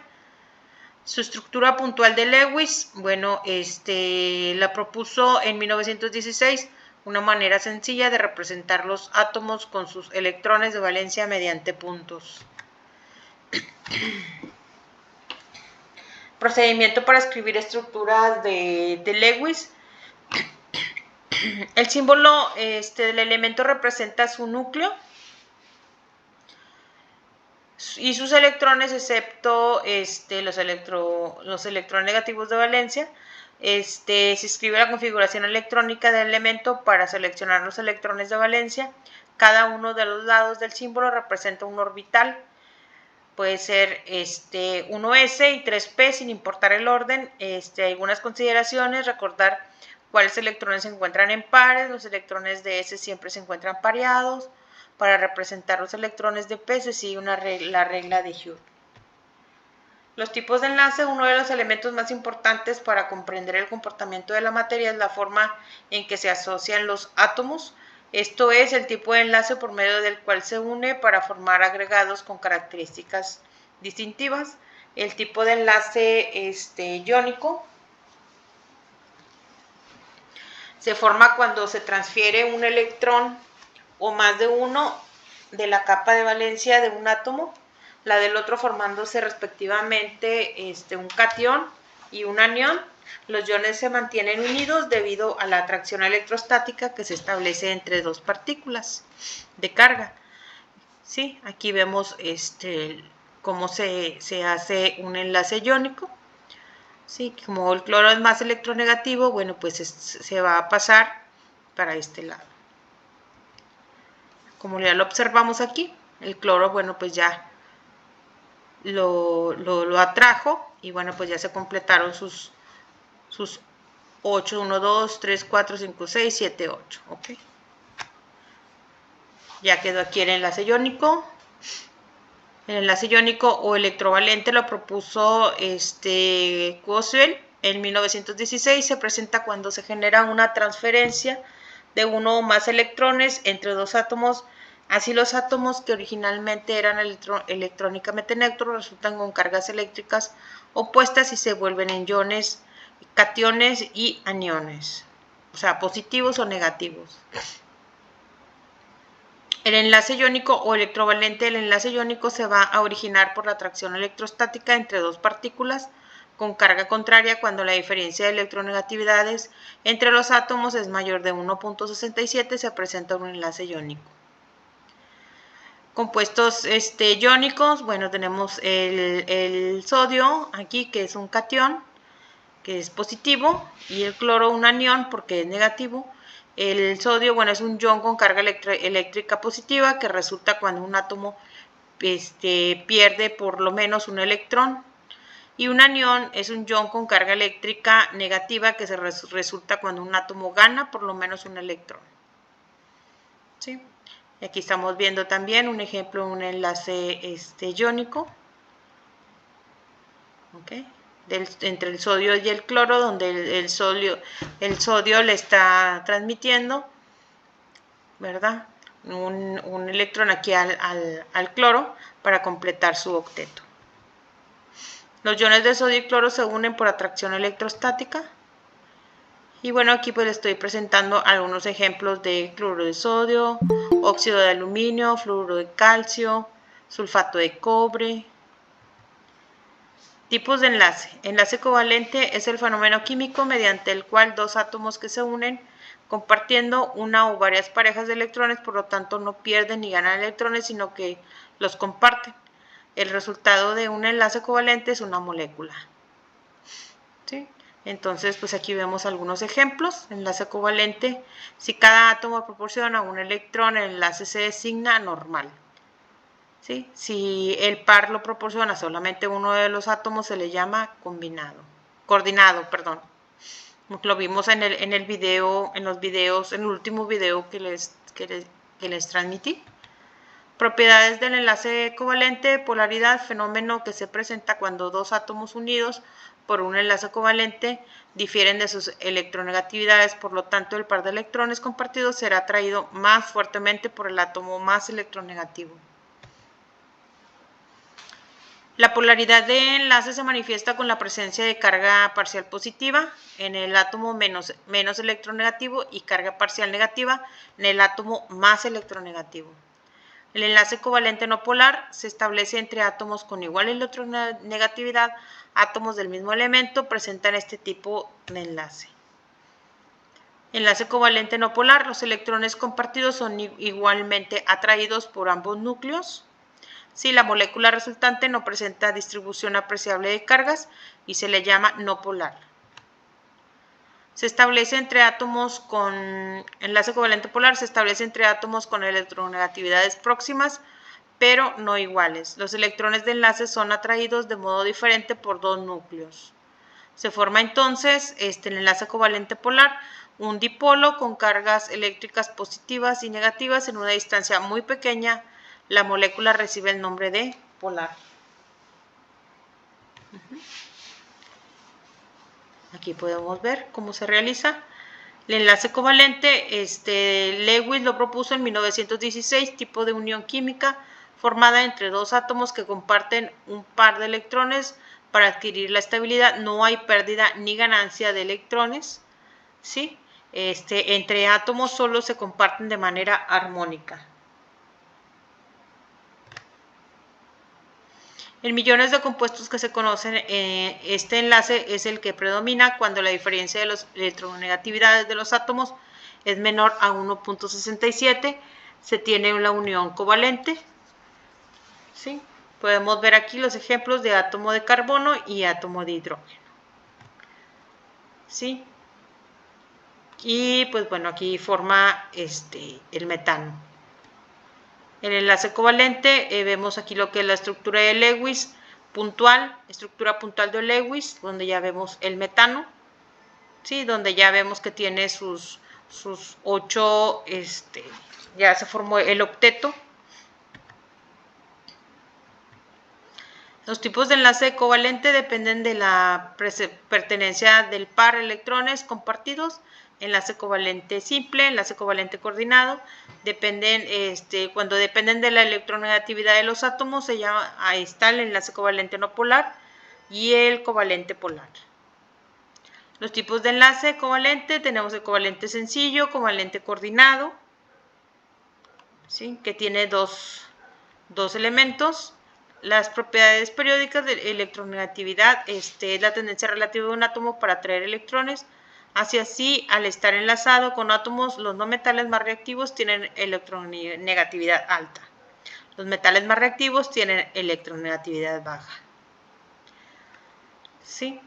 Su estructura puntual de Lewis, bueno, la propuso en 1916, una manera sencilla de representar los átomos con sus electrones de valencia mediante puntos. Procedimiento para escribir estructuras de Lewis. El símbolo del elemento representa su núcleo y sus electrones, excepto los electronegativos de valencia. Se escribe la configuración electrónica del elemento para seleccionar los electrones de valencia. Cada uno de los lados del símbolo representa un orbital. Puede ser 1s y 3p sin importar el orden. Algunas consideraciones, recordar cuáles electrones se encuentran en pares. Los electrones de s siempre se encuentran pareados. Para representar los electrones de p se sigue la regla de Joule. Los tipos de enlace, uno de los elementos más importantes para comprender el comportamiento de la materia es la forma en que se asocian los átomos. Esto es el tipo de enlace por medio del cual se une para formar agregados con características distintivas. El tipo de enlace iónico se forma cuando se transfiere un electrón o más de uno de la capa de valencia de un átomo, la del otro formándose respectivamente un catión y un anión. Los iones se mantienen unidos debido a la atracción electrostática que se establece entre dos partículas de carga. ¿Sí? Aquí vemos cómo se hace un enlace iónico. ¿Sí? Como el cloro es más electronegativo, bueno, pues se va a pasar para este lado. Como ya lo observamos aquí, el cloro, bueno, pues ya lo atrajo y bueno, pues ya se completaron sus 8, 1, 2, 3, 4, 5, 6, 7, 8, ¿ok? Ya quedó aquí el enlace iónico. El enlace iónico o electrovalente lo propuso Kurzweil en 1916. Se presenta cuando se genera una transferencia de uno o más electrones entre dos átomos. Así los átomos que originalmente eran electrónicamente neutros resultan con cargas eléctricas opuestas y se vuelven en iones, cationes y aniones, o sea, positivos o negativos. El enlace iónico o electrovalente, el enlace iónico se va a originar por la atracción electrostática entre dos partículas con carga contraria cuando la diferencia de electronegatividades entre los átomos es mayor de 1.67, se presenta un enlace iónico. Compuestos iónicos, bueno, tenemos el sodio aquí, que es un catión, que es positivo, y el cloro un anión, porque es negativo. El sodio, bueno, es un ion con carga eléctrica positiva, que resulta cuando un átomo pierde por lo menos un electrón. Y un anión es un ion con carga eléctrica negativa, que resulta cuando un átomo gana por lo menos un electrón. ¿Sí? Aquí estamos viendo también un ejemplo, un enlace iónico. ¿ok? Entre el sodio y el cloro, donde el sodio le está transmitiendo, ¿verdad? Un electrón aquí al cloro para completar su octeto. Los iones de sodio y cloro se unen por atracción electrostática. Y bueno, aquí pues les estoy presentando algunos ejemplos de cloruro de sodio, óxido de aluminio, fluoruro de calcio, sulfato de cobre. Tipos de enlace. Enlace covalente es el fenómeno químico mediante el cual dos átomos que se unen compartiendo una o varias parejas de electrones, por lo tanto no pierden ni ganan electrones, sino que los comparten. El resultado de un enlace covalente es una molécula. ¿Sí? Entonces, pues aquí vemos algunos ejemplos. Enlace covalente, si cada átomo proporciona un electrón, el enlace se designa normal. ¿Sí? Si el par lo proporciona solamente uno de los átomos, se le llama coordinado. Lo vimos en el video, en el último video que les transmití. Propiedades del enlace covalente, polaridad, fenómeno que se presenta cuando dos átomos unidos por un enlace covalente difieren de sus electronegatividades, por lo tanto el par de electrones compartidos será atraído más fuertemente por el átomo más electronegativo. La polaridad de enlace se manifiesta con la presencia de carga parcial positiva en el átomo menos electronegativo y carga parcial negativa en el átomo más electronegativo. El enlace covalente no polar se establece entre átomos con igual electronegatividad. Átomos del mismo elemento presentan este tipo de enlace. Enlace covalente no polar. Los electrones compartidos son igualmente atraídos por ambos núcleos. Si la molécula resultante no presenta distribución apreciable de cargas y se le llama no polar. Se establece entre átomos con enlace covalente polar, se establece entre átomos con electronegatividades próximas, pero no iguales. Los electrones de enlace son atraídos de modo diferente por dos núcleos. Se forma entonces el enlace covalente polar, un dipolo con cargas eléctricas positivas y negativas en una distancia muy pequeña. La molécula recibe el nombre de polar. Aquí podemos ver cómo se realiza. El enlace covalente, Lewis lo propuso en 1916, tipo de unión química formada entre dos átomos que comparten un par de electrones para adquirir la estabilidad. No hay pérdida ni ganancia de electrones, ¿sí? Entre átomos solo se comparten de manera armónica. En millones de compuestos que se conocen, este enlace es el que predomina cuando la diferencia de las electronegatividades de los átomos es menor a 1.67. Se tiene una unión covalente. ¿Sí? Podemos ver aquí los ejemplos de átomo de carbono y átomo de hidrógeno. ¿Sí? Y pues bueno, aquí forma el metano. El enlace covalente, vemos aquí lo que es la estructura de Lewis puntual, estructura puntual de Lewis, donde ya vemos el metano, ¿sí? Donde ya vemos que tiene sus 8, ya se formó el octeto. Los tipos de enlace covalente dependen de la pertenencia del par de electrones compartidos. Enlace covalente simple, enlace covalente coordinado, cuando dependen de la electronegatividad de los átomos, ahí está el enlace covalente no polar y el covalente polar. Los tipos de enlace covalente, tenemos el covalente sencillo, covalente coordinado, ¿sí? Que tiene dos elementos. Las propiedades periódicas de electronegatividad, es la tendencia relativa de un átomo para atraer electrones. Hacia sí, al estar enlazado con átomos, los no metales más reactivos tienen electronegatividad alta. Los metales más reactivos tienen electronegatividad baja. ¿Sí?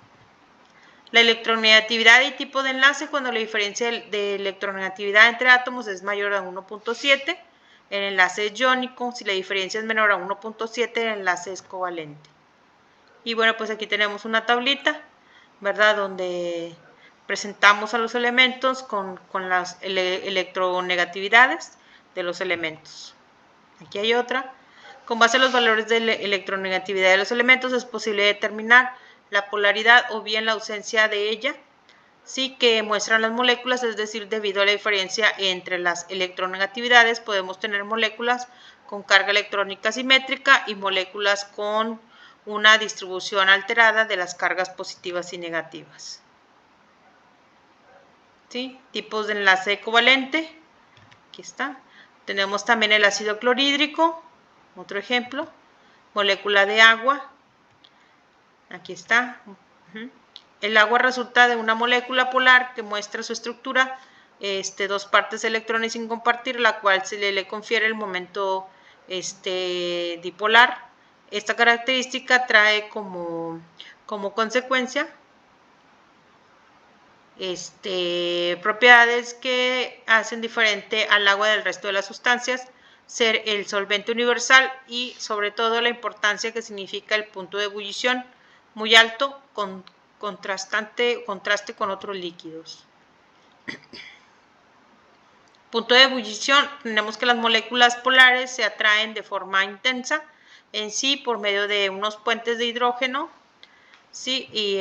La electronegatividad y tipo de enlace cuando la diferencia de electronegatividad entre átomos es mayor a 1.7. El enlace es iónico. Si la diferencia es menor a 1.7, el enlace es covalente. Y bueno, pues aquí tenemos una tablita, ¿verdad? Donde presentamos a los elementos con las electronegatividades de los elementos. Aquí hay otra. Con base en los valores de electronegatividad de los elementos es posible determinar la polaridad o bien la ausencia de ella, sí, que muestran las moléculas, es decir, debido a la diferencia entre las electronegatividades, podemos tener moléculas con carga electrónica simétrica y moléculas con una distribución alterada de las cargas positivas y negativas. ¿Sí? Tipos de enlace covalente, aquí está. Tenemos también el ácido clorhídrico, otro ejemplo, molécula de agua, aquí está. El agua resulta de una molécula polar que muestra su estructura, dos partes electrones sin compartir, la cual se le confiere el momento dipolar. Esta característica trae como consecuencia propiedades que hacen diferente al agua del resto de las sustancias, ser el solvente universal y sobre todo la importancia que significa el punto de ebullición muy alto con contraste con otros líquidos. Punto de ebullición, tenemos que las moléculas polares se atraen de forma intensa en sí por medio de unos puentes de hidrógeno, sí, y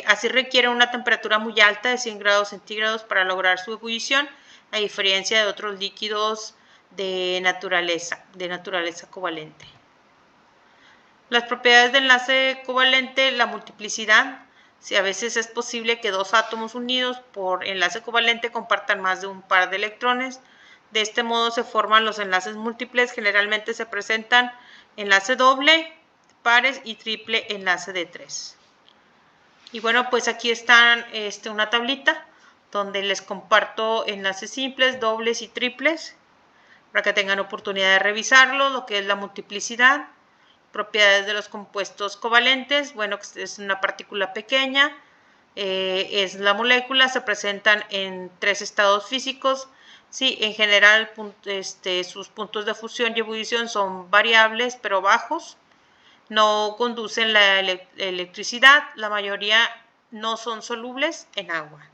así requiere una temperatura muy alta de 100 grados centígrados para lograr su ebullición, a diferencia de otros líquidos de naturaleza covalente. Las propiedades de enlace covalente, la multiplicidad, si a veces es posible que dos átomos unidos por enlace covalente compartan más de un par de electrones. De este modo se forman los enlaces múltiples, generalmente se presentan enlace doble, pares y triple enlace de 3. Y bueno, pues aquí están una tablita donde les comparto enlaces simples, dobles y triples para que tengan oportunidad de revisarlo, lo que es la multiplicidad, propiedades de los compuestos covalentes. Bueno, es una partícula pequeña, es la molécula, se presentan en 3 estados físicos. Sí, en general sus puntos de fusión y ebullición son variables pero bajos, no conducen la electricidad, la mayoría no son solubles en agua.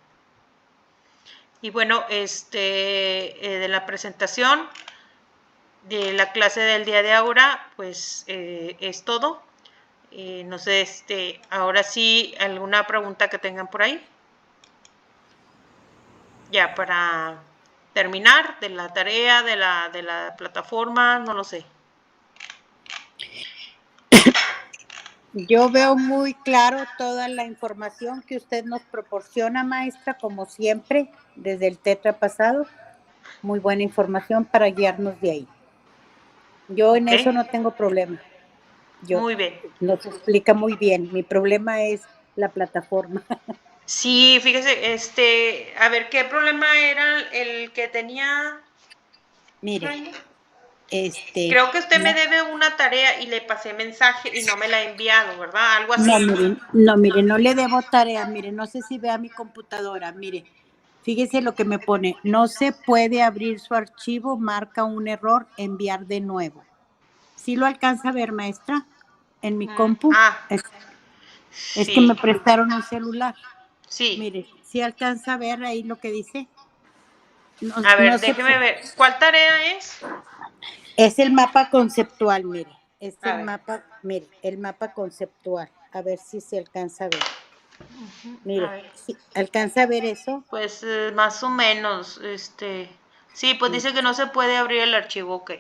Y bueno, de la presentación de la clase del día de ahora, pues es todo. No sé, ahora sí, alguna pregunta que tengan por ahí. Ya para terminar de la tarea, de la plataforma, no lo sé. Yo veo muy claro toda la información que usted nos proporciona, maestra, como siempre, desde el tetra pasado. Muy buena información para guiarnos de ahí. Yo en eso no tengo problema. Muy bien. Nos explica muy bien. Mi problema es la plataforma. Sí, fíjese, a ver, ¿qué problema era el que tenía? Mire, creo que usted me debe una tarea y le pasé mensaje y no me la ha enviado, ¿verdad? Algo así. Mire, no le debo tarea. Mire, no sé si vea mi computadora. Mire, fíjese lo que me pone. No se puede abrir su archivo, marca un error, enviar de nuevo. ¿Sí lo alcanza a ver, maestra? En mi compu. Es que me prestaron un celular. Sí. Mire, ¿sí alcanza a ver ahí lo que dice? A ver, déjeme ver. ¿Cuál tarea es? Es el mapa conceptual, mire. Es el mapa, mire, el mapa conceptual. A ver si se alcanza a ver. Mire, ¿sí alcanza a ver eso? Pues más o menos, sí, pues dice que no se puede abrir el archivo, ok.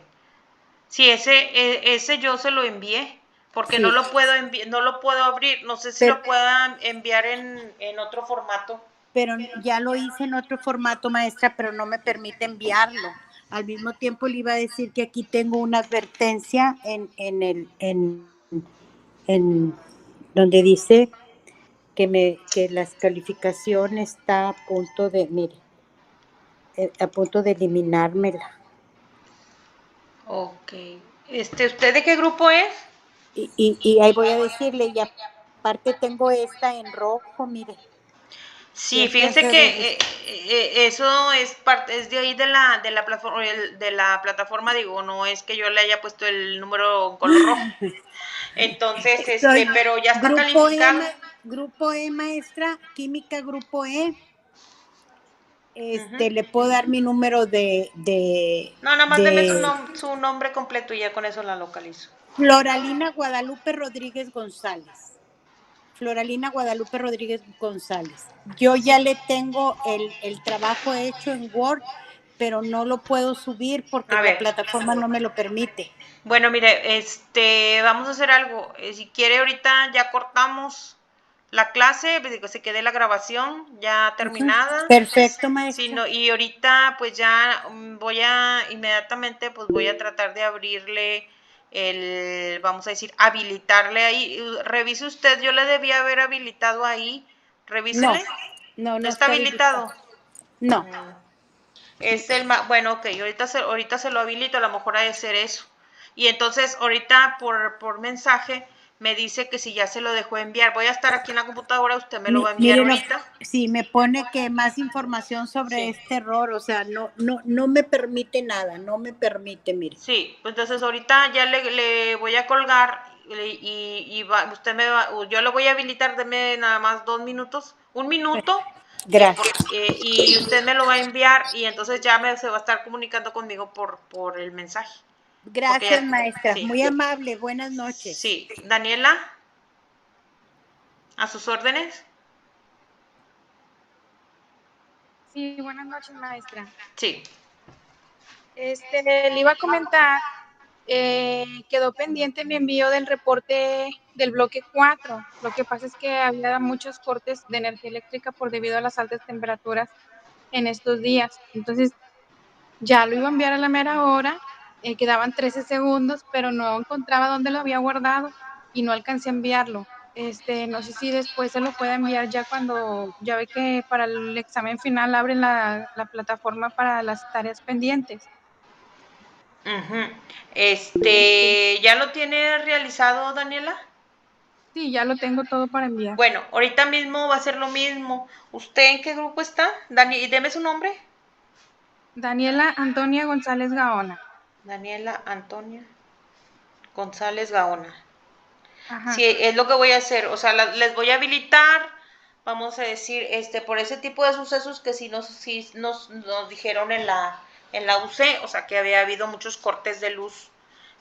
Sí, ese yo se lo envié, porque no lo puedo abrir, no sé si lo pueda enviar en otro formato. Pero ya lo hice en otro formato, maestra, pero no me permite enviarlo. Al mismo tiempo le iba a decir que aquí tengo una advertencia en donde dice que la calificación está a punto de, mire, a punto de eliminármela. Ok. ¿Usted de qué grupo es? Y ahí voy a decirle, y aparte tengo esta en rojo, mire. Sí, fíjense que eso es de ahí de la plataforma, digo, no es que yo le haya puesto el número en color rojo. Entonces, pero ya está calificado. Grupo E, maestra, química grupo E. Le puedo dar mi número de no, nada más deme su nombre completo y ya con eso la localizo. Floralina Guadalupe Rodríguez González. Floralina Guadalupe Rodríguez González. Yo ya le tengo el trabajo hecho en Word, pero no lo puedo subir porque A la ver. plataforma no me lo permite. Bueno, mire, vamos a hacer algo. Si quiere, ahorita ya cortamos la clase, pues, que se quede la grabación ya terminada. Perfecto, Sí, maestra. y ahorita pues ya inmediatamente pues voy a tratar de abrirle vamos a decir, habilitarle ahí. Revise usted, yo le debía haber habilitado ahí. Revísele. No ¿No está habilitado? No. Es bueno, ok, ahorita se lo habilito, a lo mejor ha de ser eso. Y entonces ahorita por mensaje me dice que si ya se lo dejó enviar. Voy a estar aquí en la computadora, usted me lo va a enviar Miren, ahorita. sí, me pone que más información sobre Sí. este error, o sea, no me permite nada, no me permite, mire. Sí, pues entonces ahorita ya le voy a colgar usted yo lo voy a habilitar, deme nada más 2 minutos, 1 minuto. Gracias. Y usted me lo va a enviar y entonces ya se va a estar comunicando conmigo por el mensaje. Gracias, maestra. Sí. Muy amable. Buenas noches. Sí, Daniela, a sus órdenes. Sí, buenas noches, maestra. Sí. Le iba a comentar, quedó pendiente mi envío del reporte del bloque 4. Lo que pasa es que había muchos cortes de energía eléctrica por debido a las altas temperaturas en estos días. Entonces, ya lo iba a enviar a la mera hora, quedaban 13 segundos, pero no encontraba dónde lo había guardado y no alcancé a enviarlo. No sé si después se lo pueda enviar ya cuando, ya ve que para el examen final abren la plataforma para las tareas pendientes. ¿Ya lo tiene realizado, Daniela? Sí, ya lo tengo todo para enviar. Bueno, ahorita mismo va a ser lo mismo. ¿Usted en qué grupo está? Deme su nombre. Daniela Antonia González Gaona. Daniela Antonia González Gaona. Ajá. Sí, es lo que voy a hacer. O sea, les voy a habilitar, vamos a decir, por ese tipo de sucesos que sí nos dijeron en la UC, o sea, que había habido muchos cortes de luz.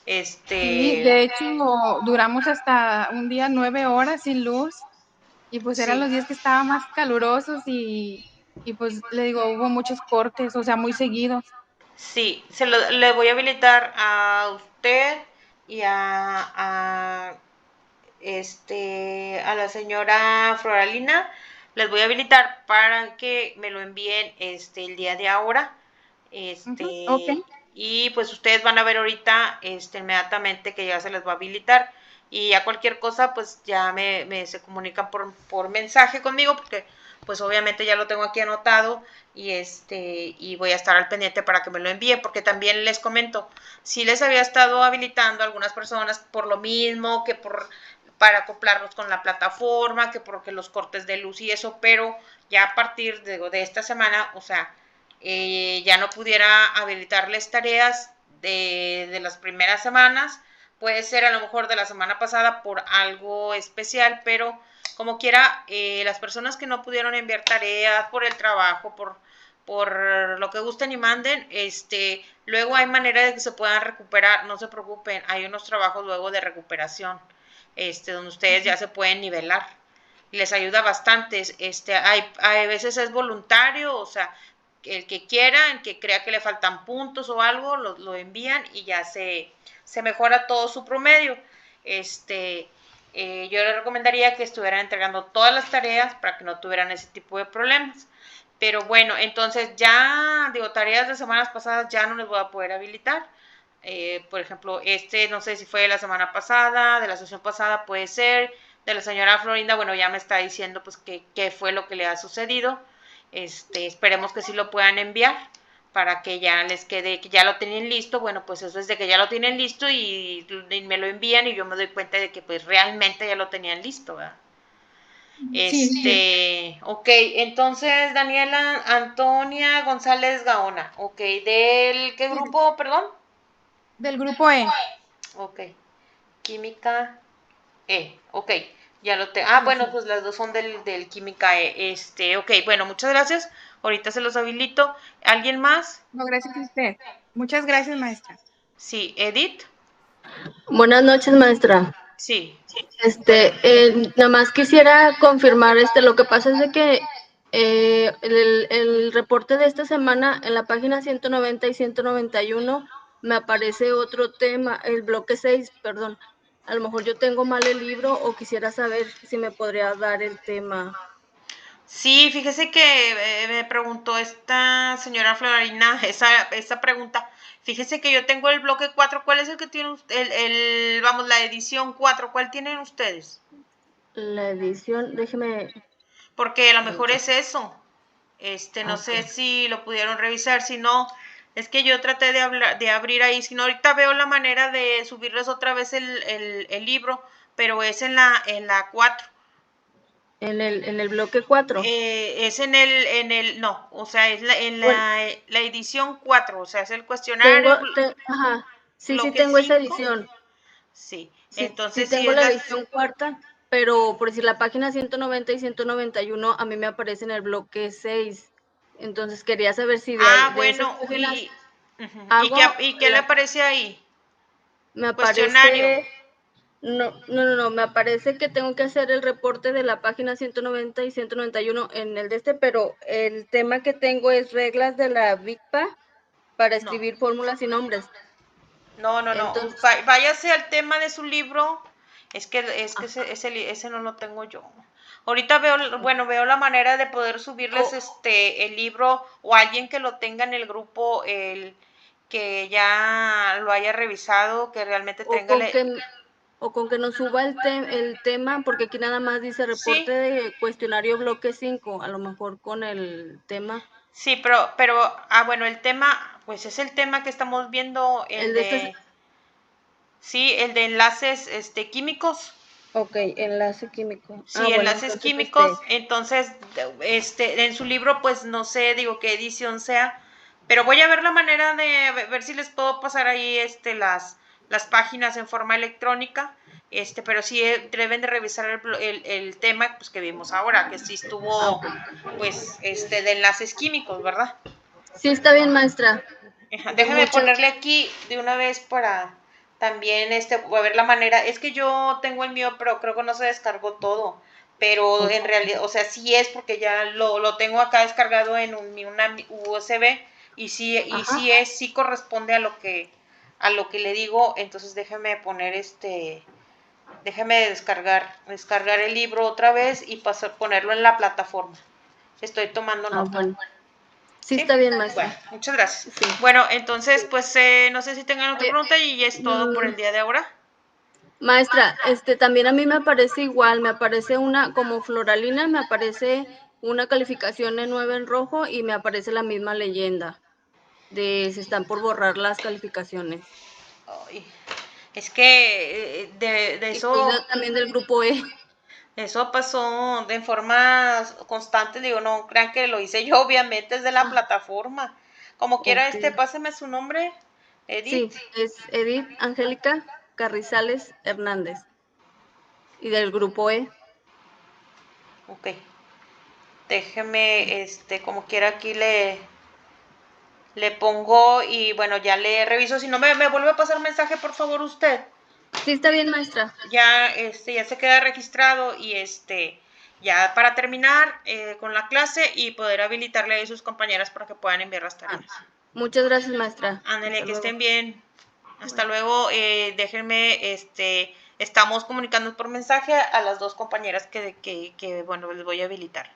Sí, de hecho, duramos hasta un día 9 horas sin luz y pues eran Sí. los días que estaban más calurosos y pues le digo, hubo muchos cortes, o sea, muy seguidos. Sí, le voy a habilitar a usted y a la señora Floralina. Les voy a habilitar para que me lo envíen el día de ahora. Ok. Y pues ustedes van a ver ahorita inmediatamente que ya se les va a habilitar. Y a cualquier cosa, pues ya se comunican por mensaje conmigo, porque pues obviamente ya lo tengo aquí anotado y voy a estar al pendiente para que me lo envíen, porque también les comento, sí les había estado habilitando a algunas personas por lo mismo, que para acoplarlos con la plataforma, que porque los cortes de luz y eso, pero ya a partir de esta semana, o sea, ya no pudiera habilitarles tareas de las primeras semanas, puede ser a lo mejor de la semana pasada por algo especial, pero como quiera, las personas que no pudieron enviar tareas por el trabajo, por lo que gusten y manden, luego hay manera de que se puedan recuperar, no se preocupen, hay unos trabajos luego de recuperación, donde ustedes ya se pueden nivelar, les ayuda bastante, hay veces es voluntario, o sea, el que quiera, el que crea que le faltan puntos o algo, lo envían y ya se mejora todo su promedio. Yo le recomendaría que estuvieran entregando todas las tareas para que no tuvieran ese tipo de problemas. Pero bueno, entonces ya, tareas de semanas pasadas ya no les voy a poder habilitar. Por ejemplo, no sé si fue de la semana pasada, de la sesión pasada puede ser, de la señora Florinda, bueno, ya me está diciendo pues qué fue lo que le ha sucedido. Esperemos que sí lo puedan enviar para que ya les quede, que ya lo tienen listo. Bueno, pues eso es de que ya lo tienen listo y me lo envían y yo me doy cuenta de que pues realmente ya lo tenían listo, ¿verdad? Sí. Ok, entonces Daniela Antonia González Gaona, ok, ¿del qué grupo, perdón? Del grupo E. Ok, química ok, ya lo tengo. Sí, Bueno, pues las dos son del química ok, bueno, muchas gracias. Ahorita se los habilito. ¿Alguien más? No, gracias a usted. Muchas gracias, maestra. Sí, Edith. Buenas noches, maestra. Sí. Nada más quisiera confirmar, lo que pasa es de que el reporte de esta semana en la página 190 y 191 me aparece otro tema, el bloque 6, perdón. A lo mejor yo tengo mal el libro o quisiera saber si me podría dar el tema. Sí, fíjese que me preguntó esta señora Florina esa pregunta. Fíjese que yo tengo el bloque 4. ¿Cuál es el que tiene usted? Vamos, la edición 4. ¿Cuál tienen ustedes? La edición, déjeme. Porque a lo mejor es eso. No sé Ok. si lo pudieron revisar. Si no, es que yo traté de abrir ahí. Si no, ahorita veo la manera de subirles otra vez el libro, pero es en la 4. En el bloque 4. Es no, o sea, es Bueno, la edición 4, o sea, es el tengo, cuestionario, ajá, sí bloque tengo esa 5, edición. sí, Sí entonces sí tengo es la edición cuarta, pero por decir la página 190 y 191 a mí me aparece en el bloque 6. Entonces quería saber si de esas bueno, páginas ujú, hago, ¿y qué le aparece ahí? me Cuestionario. aparece, no, me aparece que tengo que hacer el reporte de la página 190 y 191 en el pero el tema que tengo es reglas de la VICPA para No, escribir fórmulas y nombres. no, Entonces, váyase al tema de su libro, es que ese no lo tengo yo. Ahorita veo la manera de poder subirles el libro o alguien que lo tenga en el grupo, que ya lo haya revisado, que realmente o tenga con que nos suba el tema, porque aquí nada más dice reporte sí, de cuestionario bloque 5, a lo mejor con el tema. sí, bueno, el tema, pues es el tema que estamos viendo, El de este, sí, el de enlaces, químicos. ok, enlace químico. Sí, Bueno, enlaces entonces químicos. Entonces, en su libro, pues no sé, digo qué edición sea, pero voy a ver la manera de ver si les puedo pasar ahí las páginas en forma electrónica. Pero sí deben de revisar el tema pues que vimos ahora, que sí estuvo, ok. pues, de enlaces químicos, ¿verdad? Sí, está bien, maestra. Ajá, Pues déjame muchas, ponerle aquí de una vez para también voy a ver la manera. Es que yo tengo el mío, pero creo que no se descargó todo. Pero en realidad, o sea, sí es porque ya lo tengo acá descargado en una USB ajá, sí corresponde a lo que le digo. Entonces déjeme poner déjeme descargar el libro otra vez y ponerlo en la plataforma. Estoy tomando nota. bueno. Sí, ¿Sí? está bien, Bueno, maestra. muchas gracias. Sí. Bueno, entonces, pues no sé si tengan otra Oye, pregunta y es todo por el día de ahora. maestra, también a mí me aparece igual, me aparece una, como Floralina, me aparece una calificación de 9 en rojo y me aparece la misma leyenda de se están por borrar las calificaciones. Ay, es que de Y cuida también del grupo E. eso pasó de forma constante. Digo, no crean que lo hice yo, obviamente es de la Ah, plataforma. Como quiera, ok. páseme su nombre, Edith. Sí, es Edith Angélica Carrizales Hernández y del grupo E. Ok. Déjeme, como quiera aquí le pongo y bueno, ya le reviso. Si no me vuelve a pasar mensaje, por favor, usted. Sí, está bien, maestra. Ya, ya se queda registrado y ya para terminar con la clase y poder habilitarle a sus compañeras para que puedan enviar las Ah, tareas. muchas gracias, maestra. Ándale, Hasta que luego. estén bien. Hasta Bye. luego. Déjenme, estamos comunicando por mensaje a las dos compañeras bueno, les voy a habilitar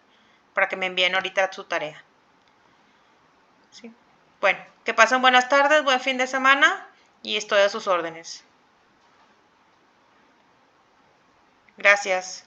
para que me envíen ahorita su tarea. ¿Sí? Bueno, que pasen buenas tardes, buen fin de semana y estoy a sus órdenes. Gracias.